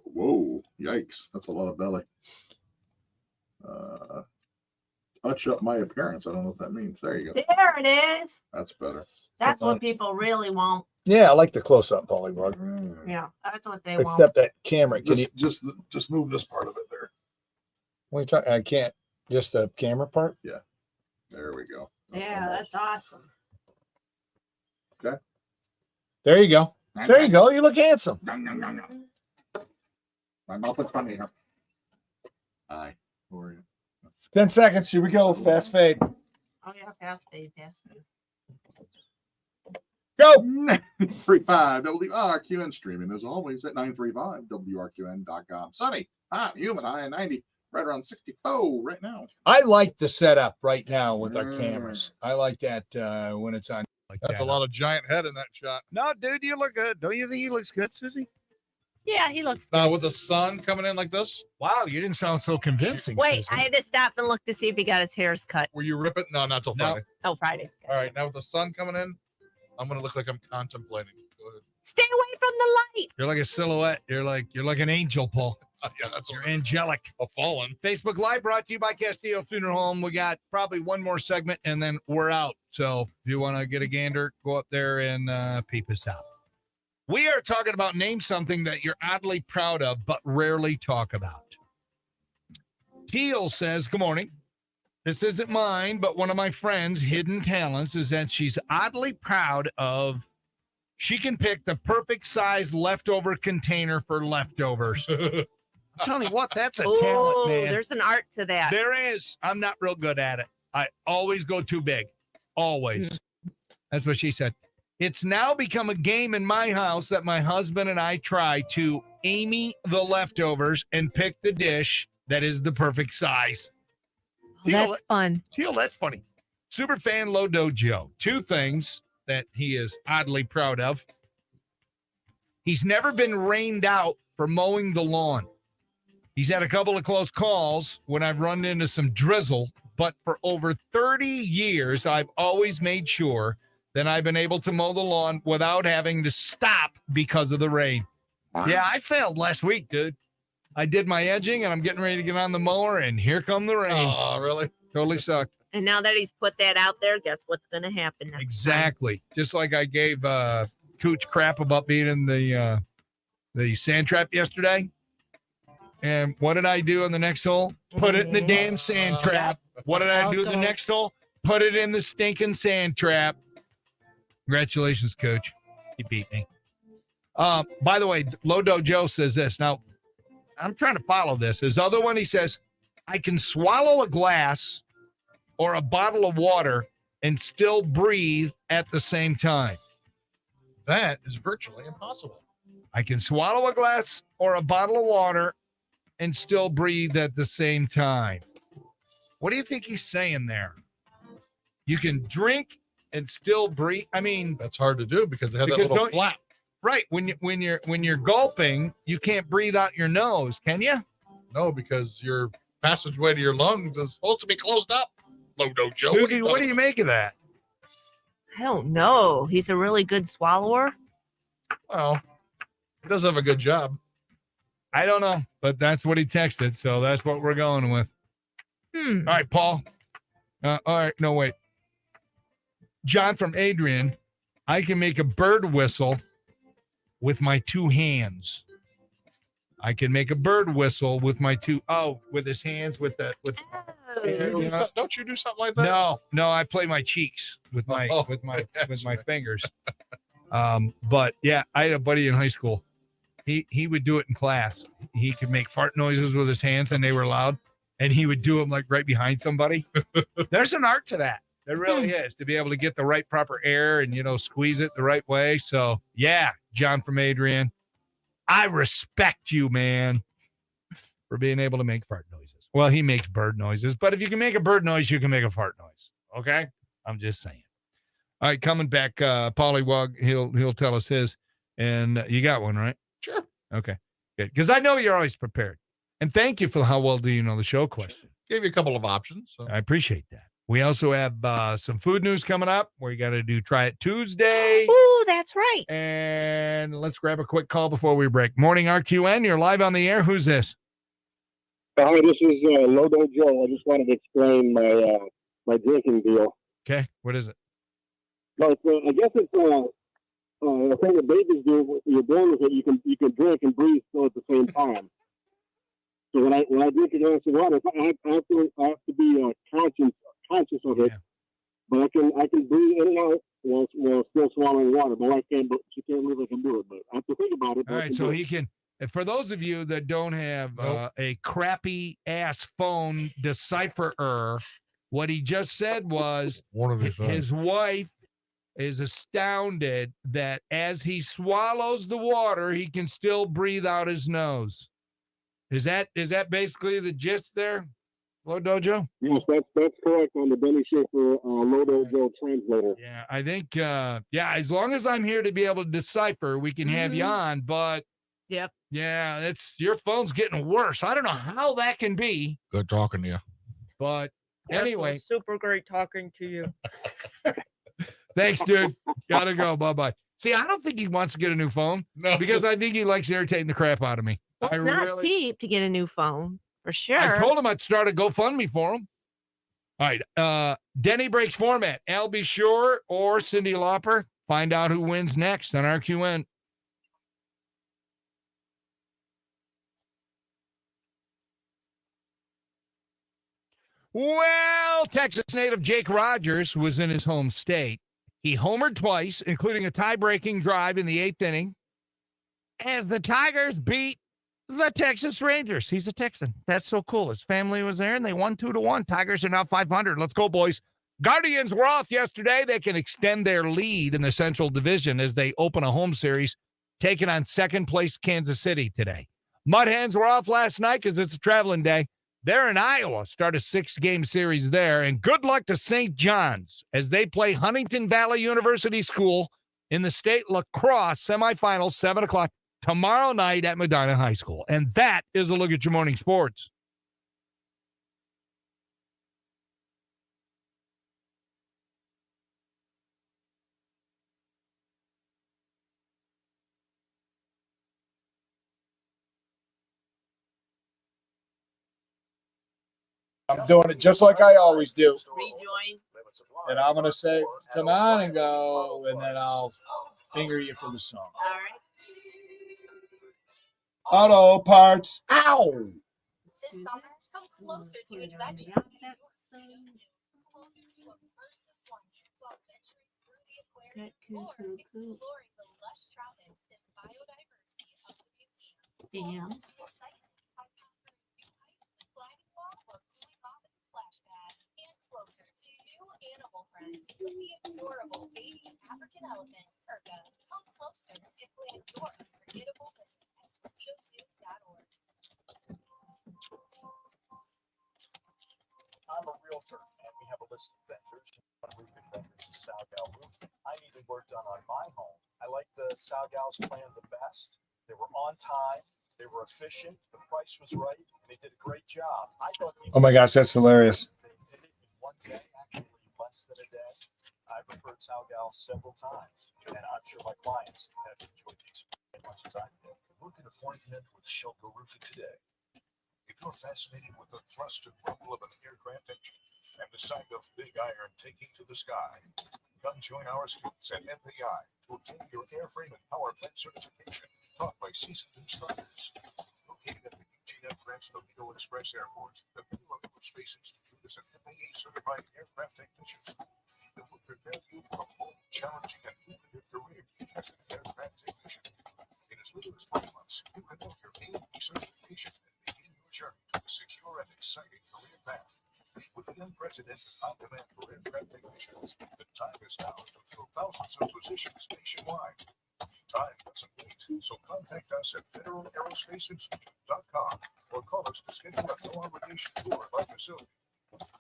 Whoa, yikes. That's a lot of belly. Touch up my appearance. I don't know what that means. There you go. There it is. That's better. That's what people really want. Yeah, I like the close up, Pollywog. Yeah, that's what they want. Except that camera. Can you Just move this part of it there. what are you talking? I can't. Just the camera part? Yeah. There we go. Yeah, that's awesome. Okay. There you go. There you go. You look handsome. My mouth is funny here. Hi. How are you? 10 seconds. Here we go. Fast fade. Oh yeah, fast fade, fast fade. Go. 935 WRQN streaming as always at 935 WRQN.com. Sunny, hot, humid, high 90, right around 64 right now. I like the setup right now with our cameras. I like that when it's on. Like That's that. a lot of giant head in that shot. No, dude, you look good. Don't you think he looks good, Susie? Yeah, he looks. With the sun coming in like this? Wow, you didn't sound so convincing. Wait, Susie. I had to stop and look to see if he got his hairs cut. Were you ripping? No, not till Friday. Oh, Friday. All right, now with the sun coming in, I'm gonna look like I'm contemplating. Go ahead. Stay away from the light. You're like a silhouette. You're like an angel, Paul. Yeah, that's you're angelic. A fallen. Facebook Live brought to you by Castillo Funeral Home. We got probably one more segment and then we're out. So if you want to get a gander, go up there and peep us out. We are talking about name something that you're oddly proud of but rarely talk about. Teal says, good morning. This isn't mine, but one of my friends' hidden talents is that she's oddly proud of. She can pick the perfect size leftover container for leftovers. I'm telling you what, that's a talent, man. There's an art to that. There is. I'm not real good at it. I always go too big. Always. That's what she said. It's now become a game in my house that my husband and I try to Amy the leftovers and pick the dish that is the perfect size. That's fun. Teal, that's funny. Superfan Lodo Joe. Two things that he is oddly proud of. He's never been rained out for mowing the lawn. He's had a couple of close calls when I've run into some drizzle, but for over 30 years, I've always made sure that I've been able to mow the lawn without having to stop because of the rain. Yeah, I failed last week, dude. I did my edging, and I'm getting ready to get on the mower, and here come the rain. Oh, really? Totally sucked. And now that he's put that out there, guess what's going to happen next Exactly. Just like I gave Cooch crap about being in the sand trap yesterday. And what did I do on the next hole? Put it in the damn sand trap. What did I do in the next hole? Put it in the stinking sand trap. Congratulations, Coach. You beat me. By the way, Lodo Joe says this. Now, I'm trying to follow this. His other one, he says, I can swallow a glass or a bottle of water and still breathe at the same time. That is virtually impossible. I can swallow a glass or a bottle of water and still breathe at the same time. What do you think he's saying there? You can drink and still breathe. I mean, that's hard to do because they have that little flap. Right. When you're gulping, you can't breathe out your nose, can you? No, because your passageway to your lungs is supposed to be closed up. Lodo Joe. Susie, what do you make of that? I don't know. He's a really good swallower. Well, he does have a good job. I don't know, but that's what he texted, so that's what we're going with. All right, Paul. All right, no, wait. John from Adrian, I can make a bird whistle with my two hands. I can make a bird whistle with my with his hands, Don't you do something like that? No, I play my cheeks with my fingers. But yeah, I had a buddy in high school. He would do it in class. He could make fart noises with his hands and they were loud, and he would do them like right behind somebody. There's an art to that. There really is, to be able to get the right proper air and, squeeze it the right way. So yeah, John from Adrian, I respect you, man, for being able to make fart noises. Well, he makes bird noises, but if you can make a bird noise, you can make a fart noise. Okay. I'm just saying. All right. Coming back, Pollywog, he'll tell us his, and you got one, right? Sure. Okay, good. Because I know you're always prepared. And thank you for how well do you know the show question. Gave you a couple of options. So. I appreciate that. We also have some food news coming up. We got to do Try It Tuesday. Oh, that's right. And let's grab a quick call before we break. Morning, RQN. You're live on the air. Who's this? Hi, this is Lodo Joe. I just wanted to explain my drinking deal. Okay, what is it? No, I guess it's a thing that babies do. When you're born with it, you can drink and breathe still at the same time. So when I drink a glass of water, I have to be conscious of it. But I can breathe in and out while still swallowing water. My wife can't, but she can't believe I can do it. But I have to think about it. All right, so he can. For those of you that don't have a crappy ass phone decipherer, what he just said was one of his wife is astounded that as he swallows the water, he can still breathe out his nose. Is that basically the gist there, Low Dojo? Yes, that's correct on the Benny Schaefer Low Dojo translator. Yeah, I think, as long as I'm here to be able to decipher, we can have you on, but Yep. yeah, your phone's getting worse. I don't know how that can be, Good talking to you. but Yes, it anyway, was super great talking to you. thanks, dude. Gotta go. Bye-bye. See, I don't think he wants to get a new phone because I think he likes irritating the crap out of me. Well, it's not cheap to get a new phone, for sure. I told him I'd start a GoFundMe for him. All right. Denny breaks format. Al B. Sure or Cyndi Lauper. Find out who wins next on RQN. Well, Texas native Jake Rogers was in his home state. He homered twice, including a tie-breaking drive in the 8th inning, as the Tigers beat the Texas Rangers. He's a Texan. That's so cool. His family was there, and they won 2-1. Tigers are now 500. Let's go, boys. Guardians were off yesterday. They can extend their lead in the Central Division as they open a home series, taking on second-place Kansas City today. Mud Hens were off last night because it's a traveling day. They're in Iowa, start a 6-game series there. And good luck to St. John's as they play Huntington Valley University School in the state lacrosse semifinals, 7 o'clock tomorrow night at Medina High School. And that is a look at your morning sports. I'm doing it just like I always do. Rejoin. And I'm going to say, come on and go, and then I'll finger you for the song. All right. Auto parts. Ow! This summer, come closer to adventure. Closer to immersive wonder while venturing through the aquarium or exploring the lush tropics and biodiversity of the museum. Damn. Closer to excitement by conquering new heights with gliding wall or cooling off in the splash pad. And closer to new animal friends with the adorable baby African elephant, Kirka. Come closer and plan your unforgettable visit at torpedozoo.org. I'm a realtor, and we have a list of vendors. One of roofing vendors is Salgal Roofing. I needed work done on my home. I like the Salgal's plan the best. They were on time, they were efficient, the price was right, and they did a great job. I thought. Oh my gosh, that's hilarious. They did it in one day, actually less than a day. I've referred Salgal several times, and I'm sure my clients have enjoyed the experience as much as I did. Book an appointment with Shilko Roofing today. If you're fascinated with the thrust and rumble of an aircraft engine and the sound of big iron taking to the sky, come join our students at FAI to obtain your airframe and power plant certification taught by seasoned instructors. Located at the Eugene M. Grants Toledo Express Airport, the Federal Aerospace Institute is an FAA-certified aircraft technician school that will prepare you for a bold, challenging, and lucrative career as an aircraft technician. In as little as 12 months, you can have your A&E certification and begin your journey to a secure and exciting career path. With the unprecedented high demand for aircraft technicians, the time is now to fill thousands of positions nationwide. Time doesn't wait, so contact us at federalerosspaceinstitute.com or call us to schedule a no-obligation tour of our facility.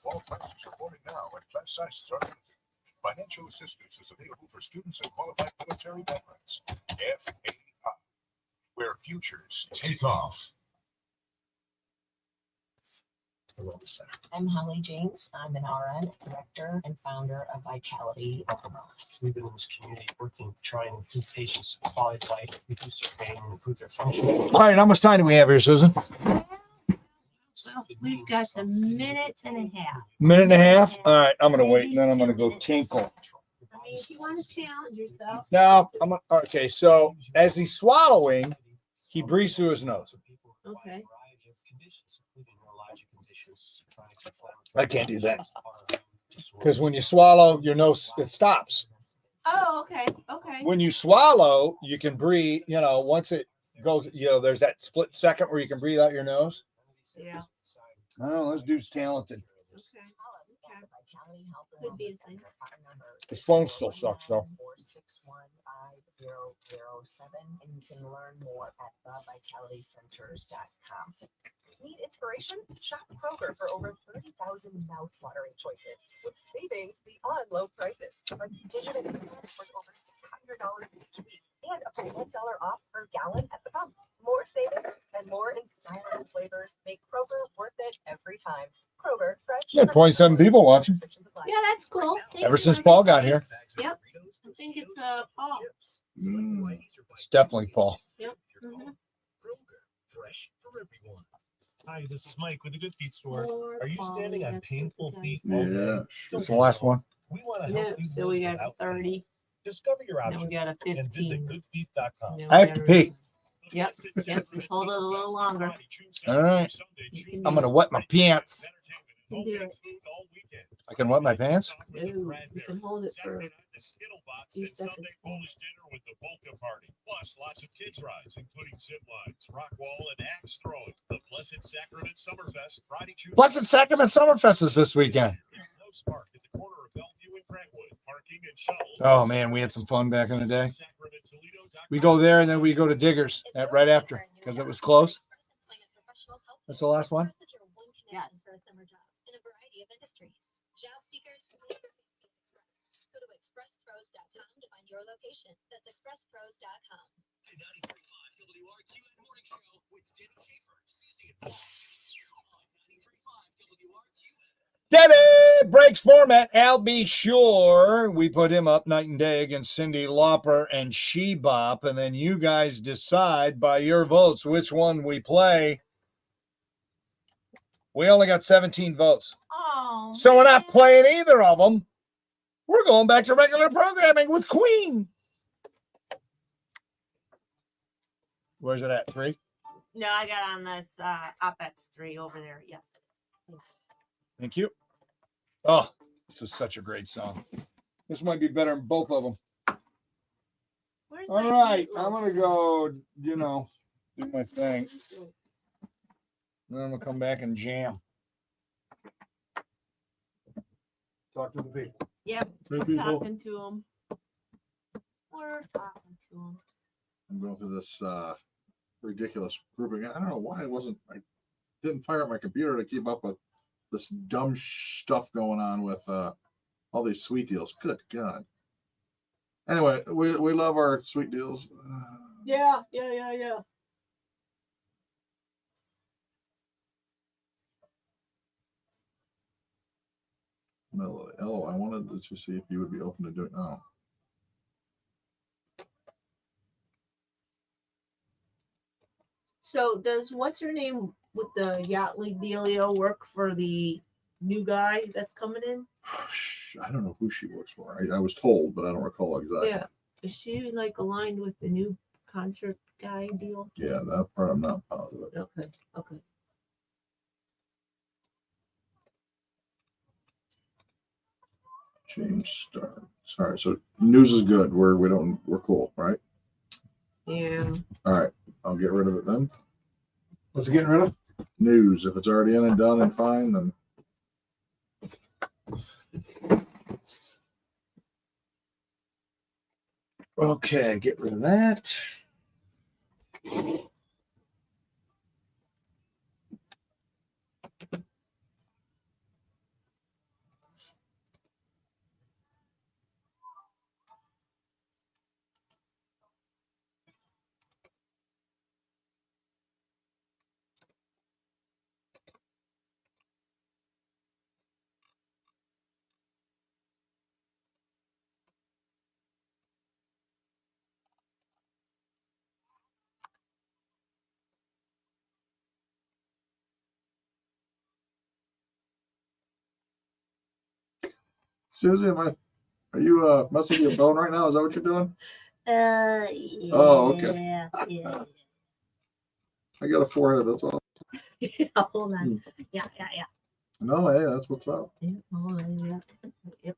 All classes are forming now and class sizes are limited. Financial assistance is available for students and qualified military veterans. FAI, where futures take off. I'm Holly James. I'm an RN, director, and founder of Vitality Oklahoma. We've been in this community working, trying to improve patients' quality of life, reduce their pain, and improve their function. All right, how much time do we have here, Susan? Well, we've got a minute and a half. Minute and a half? All right, I'm going to wait, and then I'm going to go tinkle. I mean, if you want to challenge yourself. Now, okay, so as he's swallowing, he breathes through his nose. Okay. I can't do that. Because when you swallow, your nose, it stops. Oh, okay. Okay. When you swallow, you can breathe, once it goes, there's that split second where you can breathe out your nose. Yeah. I don't know, this dude's talented. Okay. Okay. Vitality Health Could be a Wellness thing. Center. Our number His is phone still sucks, though. 461-5007, and you can learn more at thevitalitycenters.com. Need inspiration? Shop Kroger for over 30,000 mouth-watering choices with savings beyond low prices. Like digital coupons worth over $600 each week and up to $1 off per gallon at the pump. More savings and more inspiring flavors make Kroger worth it every time. Kroger, fresh. Yeah, 27 people watching. Yeah, that's cool. Thank Ever you, since honey. Paul got here. Yep. I think it's Paul. It's definitely Paul. Yep. Mhm. Kroger, fresh for everyone. Hi, this is Mike with the Good Feet store. Poor Are you Paul, standing on that's painful what feet the all Yeah. day? It's the last one. We want to No, help you so live we got a without 30. pain. Discover your Then we options got a and visit 15. goodfeet.com. Then I we have got to a- pee. Yep. Yep. Just hold it a little longer. All right. I'm going to wet my pants. You can do it. I can wet my pants? No, you can hold it for a few seconds. With the Polka Party. Plus, lots of kids' rides, including zip lines, rock wall, and axe throwing. The Blessed Sacrament Summerfest, Friday, June. Blessed Sacrament Summerfest is this weekend. Lowe's Park at the corner of Bellevue and Brentwood. Parking and shuttles. Oh, man, we had some fun back in the day. We go there and then we go to Diggers right after because it was close. That's the last one? Yes. For a summer job in a variety of industries. Job seekers need to be Express. Go to expresspros.com to find your location. That's expresspros.com. The 93.5 WRQN Morning Show with Denny Schaefer, Susie, and Paul. On 93.5 WRQN. Denny breaks format. I'll be sure we put him up night and day against Cyndi Lauper and She Bop, and then you guys decide by your votes which one we play. We only got 17 votes. Oh. So we're not man. playing either of them. We're going back to regular programming with Queen. Where's it at? 3? No, I got on this OpEx 3 over there. Yes. Thanks. Thank you. Oh, this is such a great song. This might be better than both of them. Where's All my right, meatloaf? I'm going to go, do my thing. Then I'm going to come back and jam. Talk to the people. Yep. Hey, We're people. talking to him. We're talking to him. I'm going through this ridiculous grouping. I don't know why I didn't fire up my computer to keep up with this dumb stuff going on with all these sweet deals. Good God. Anyway, we love our sweet deals. Yeah. Melody. Oh, I wanted to see if you would be open to doing. Oh, So does what's her name with the Yacht League dealio work for the new guy that's coming in? I don't know who she works for. I was told, but I don't recall exactly. Yeah. Is she like aligned with the new concert guy deal? Yeah, that part I'm not positive. Okay. Okay. James Starr. Sorry. So news is good. We're cool, right? Yeah. All right. I'll get rid of it then. What's it getting rid of? News. If it's already in and done and fine, then Okay, get rid of that. Susie, are you messing with your phone right now? Is that what you're doing? Yeah. Oh, okay. Yeah. I got a forehead. That's all. Hold on. Yeah. No, hey, that's what's up. Yeah, hold on. Yeah. Yep.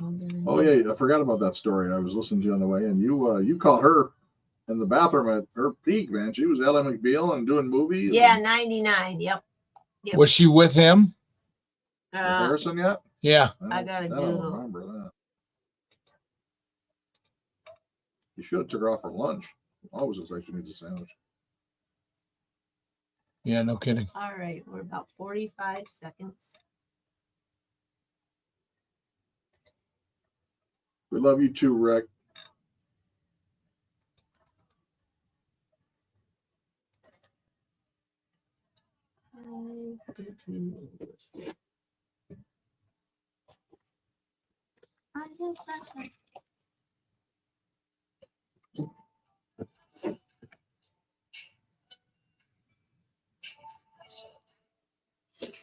Hold on. Oh yeah, I forgot about that story. I was listening to you on the way, and you called her in the bathroom at her peak, man. She was Ally McBeal and doing movies. Yeah, and 99. Yep. Yep. Was she with him? with Harrison yet? Yeah. I gotta I don't do. remember that. You should have took her off for lunch. Always looks like she needs a sandwich. Yeah, no kidding. All right, we're about 45 seconds. We love you too, Rick.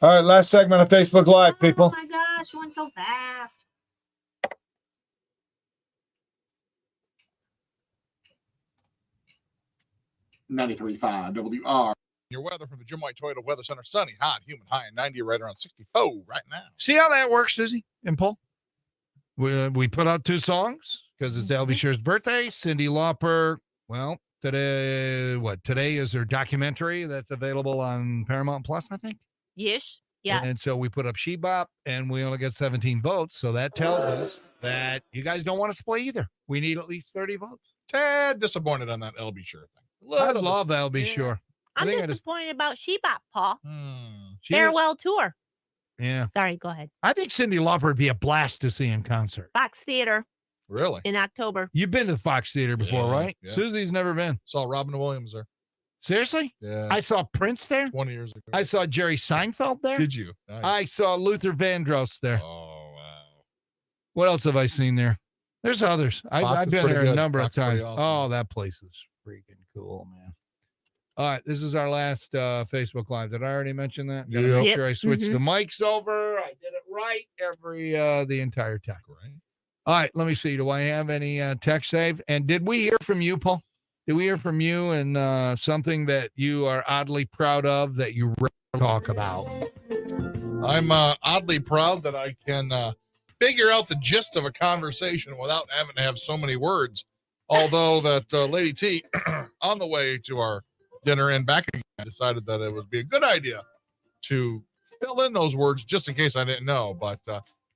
All right, last segment of Facebook Live, Oh people. my gosh, you went so fast. WR. Your weather from the Jim White Toyota Weather Center. Sunny, hot, humid, high and 90, right around 64 right now. See how that works, Susie and Paul? We put out 2 songs because it's Albie Shear's birthday. Cyndi Lauper. Well, today is her documentary that's available on Paramount Plus, I think. Yes. Yeah. And so we put up She Bop, and we only got 17 votes. So that tells us that you guys don't want us to play either. We need at least 30 votes. Tad disappointed on that LB Sure thing. I love LB Sure. I I'm think I just, disappointed about Shebop, Paul. she- Farewell tour. yeah. Sorry, go ahead. I think Cyndi Lauper would be a blast to see in concert. Fox Theater Really? in October. You've been to the Fox Theater before, Yeah, right? yeah. Susie's never been. Saw Robin Williams there. Seriously? Yeah. I saw Prince there. 20 years ago. I saw Jerry Seinfeld there. Did you? I Nice. saw Luther Vandross there. Oh, wow. What else have I seen there? There's others. Fox I've is been pretty there a good. number Fox of is pretty times. awesome. Oh, that place is freaking cool, man. All right, this is our last Facebook Live. Did I already mention that? Gotta Yep. make sure I switch Mhm. the mics over. I did it right the entire time. Great. All right, let me see. Do I have any text save? And did we hear from you, Paul? Did we hear from you and something that you are oddly proud of that you rarely talk about? I'm oddly proud that I can figure out the gist of a conversation without having to have so many words. Although that Lady T, on the way to our dinner and back again, decided that it would be a good idea to fill in those words just in case I didn't know. But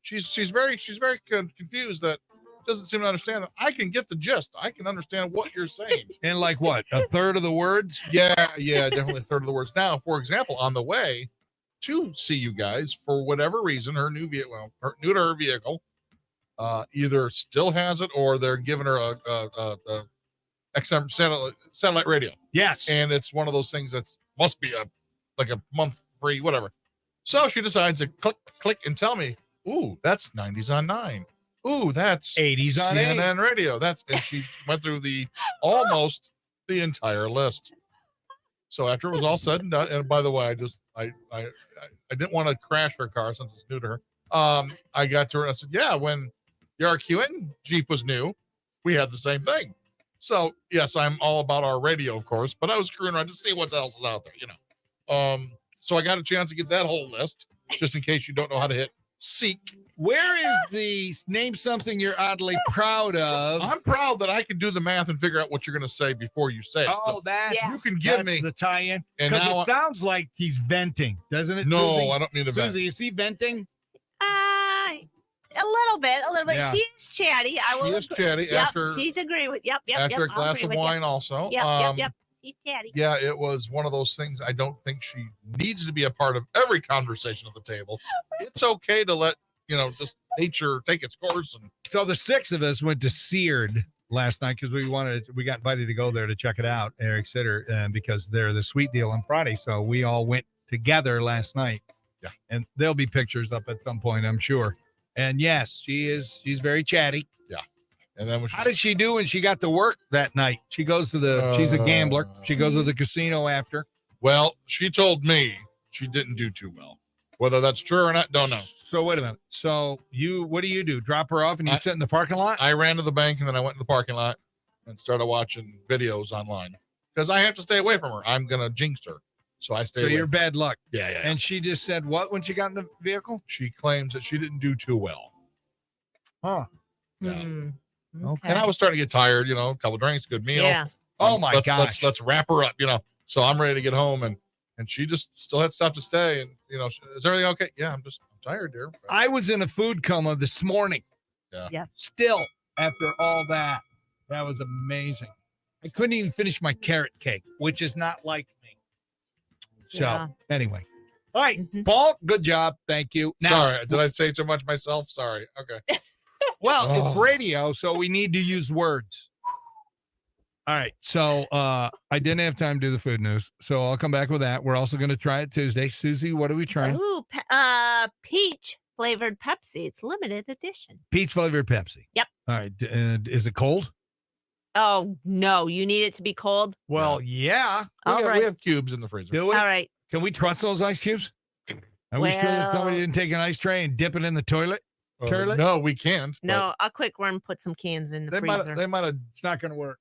she's very confused that doesn't seem to understand that I can get the gist. I can understand what you're saying. And like what? A third of the words? Yeah, definitely a third of the words. Now, for example, on the way to see you guys, for whatever reason, her new vehicle, new to her vehicle, either still has it or they're giving her a XM satellite radio, Yes. and it's one of those things that's must be like a month free, whatever. So she decides to click and tell me, "Ooh, that's 90s on 9. Ooh, that's 80s on 8. CNN radio." And she went through almost the entire list. So after it was all said and done, and by the way, I didn't want to crash her car since it's new to her. I got to her and I said, "Yeah, when the RQN Jeep was new, we had the same thing." So yes, I'm all about our radio, of course, but I was screwing around to see what else is out there, you know. So I got a chance to get that whole list, just in case you don't know how to hit seek. Where is the name something you're oddly proud of? I'm proud that I can do the math and figure out what you're going to say before you say it. Oh, that Yeah. You can give that's me. the tie-in. And Because now it sounds like he's venting, doesn't it? No, Susie? I don't mean to vent. Susie, is he venting? A little bit. Yeah. She is chatty. I will. She is agree. chatty Yep, after she's agree with. Yep. after a I'll glass agree of with you. wine also. Yep. She's chatty. Yeah, it was one of those things. I don't think she needs to be a part of every conversation at the table. It's okay to let, just nature take its course. And So the 6 of us went to Seared last night because we got invited to go there to check it out, Eric Sitter, because they're the sweet deal on Friday. So we all went together last night. Yeah. And there'll be pictures up at some point, I'm sure. And yes, she's very chatty. and then when How did she do when she got to work that night? She goes to she's a gambler. She goes to the casino after. Well, she told me she didn't do too well. Whether that's true or not, don't know. So wait a minute. So what do you do? Drop her off and you sit in the parking lot? I ran to the bank and then I went in the parking lot and started watching videos online because I have to stay away from her. I'm gonna jinx her, so I stay So away. you're bad luck. Yeah. And she just said what when she got in the vehicle? She claims that she didn't do too well. Huh. Yeah. Mm, Okay. And I was starting to get tired. A couple drinks, good meal. Yeah. Oh my gosh. Let's wrap her up, So I'm ready to get home, and she just still had stuff to stay, and is everything okay? Yeah, I'm tired, dear. I was in a food coma this morning. Yeah. Still, after all that, that was amazing. I couldn't even finish my carrot cake, which is not like me. So Yeah. anyway, all right, Paul, good job, thank you. Now, Sorry, did I say too much myself? Sorry. Okay. well, it's Oh. radio, so we need to use words. All right, so I didn't have time to do the food news, so I'll come back with that. We're also going to try it Tuesday. Susie, what are we trying? Ooh, peach flavored Pepsi. It's limited edition. Peach flavored Pepsi. Yep. All right, is it cold? Oh no, you need it to be cold. Well, yeah. We have cubes in the freezer. Do we? All right. Can we trust those ice cubes? Are we sure that somebody didn't take an ice tray and dip it in the toilet? No, we can't. No, a quick worm put some cans in the They freezer. might have. It's not going to work.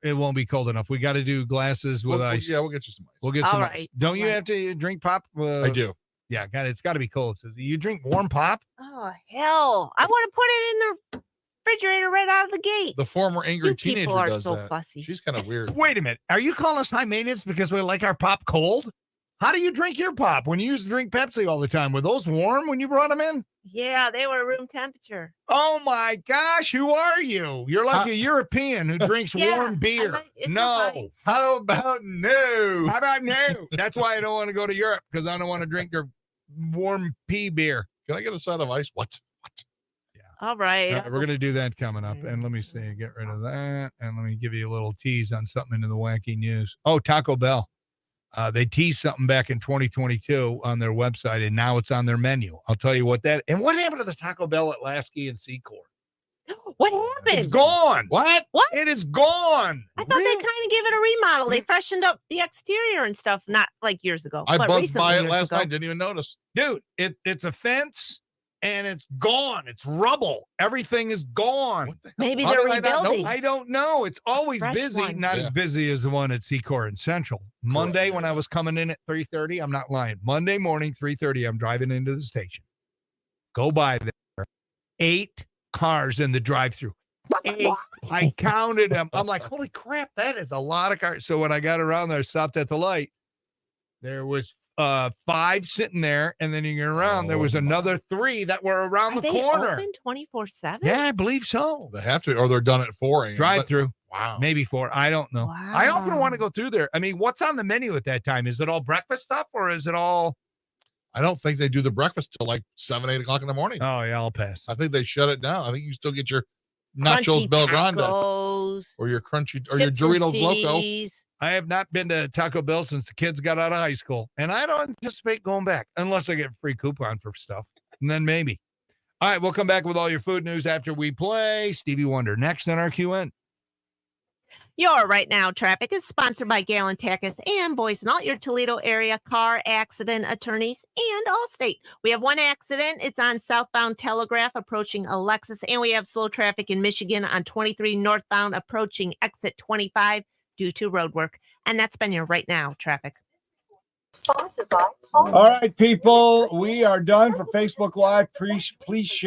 It won't be cold enough. We got to do glasses with ice. Yeah, we'll get you some ice. We'll get All some ice. right. Don't you All right. have to drink pop? I do. Yeah, it's got to be cold. So you drink warm pop? Oh hell! I want to put it in the refrigerator right out of the gate. The former angry You people teenager are does so that. fussy. She's kind of weird. Wait a minute. Are you calling us high maintenance because we like our pop cold? How do you drink your pop when you used to drink Pepsi all the time? Were those warm when you brought them in? Yeah, they were room temperature. Oh my gosh, who are you? You're like a European who drinks Yeah, warm beer. it's so No. funny. How about no? How about no? That's why I don't want to go to Europe, because I don't want to drink their warm pea beer. Can I get a side of ice? What? All right. All right, we're going to do that coming up. And let me see, get rid of that. And let me give you a little tease on something into the wacky news. Oh, Taco Bell. They teased something back in 2022 on their website, and now it's on their menu. I'll tell you what that. And what happened to the Taco Bell at Lasky and Secor? What happened? It's gone. What? What? It is gone. I thought they kind of gave it a remodel. They freshened up the exterior and stuff, not like years ago. I but buzzed recently, by it years last ago. night. Didn't even notice. Dude, it's a fence and it's gone. It's rubble. Everything is gone. What the hell? Maybe How they're did I not know? rebuilding. I don't know. It's always fresh busy, one. not Yeah. as busy as the one at Secor and Central. Monday, when I was coming in at 3:30, I'm not lying. Monday morning, 3:30, I'm driving into the station. Go by there. 8 cars in the drive-through. 8. I counted them. I'm like, holy crap, that is a lot of cars. So when I got around there, stopped at the light, there was 5 sitting there, and then you get around, there was another 3 that were around Are the they corner. open 24/7? Yeah, I believe so. They have to, or they're done at 4 a.m. Drive through. Wow. Maybe 4. I don't know. I often want to Wow. go through there. I mean, what's on the menu at that time? Is it all breakfast stuff or is it all? I don't think they do the breakfast till like 7, 8 o'clock in the morning. Oh, yeah, I'll pass. I think they shut it down. I think you still get your nachos Crunchy Bel Grande tacos, or your crunchy or your chips and Doritos Loco. Speedies. I have not been to Taco Bell since the kids got out of high school, and I don't anticipate going back unless I get a free coupon for stuff. And then maybe. All right, we'll come back with all your food news after we play Stevie Wonder next on our QN. Your Right Now Traffic is sponsored by Galen Takis and Boys Alt, your Toledo area car accident attorneys, and Allstate. We have one accident. It's on southbound Telegraph approaching Alexis, and we have slow traffic in Michigan on 23 northbound approaching exit 25 due to road work. And that's been your Right Now Traffic. Sponsored by All right, people, we are done for Facebook Live. Please share.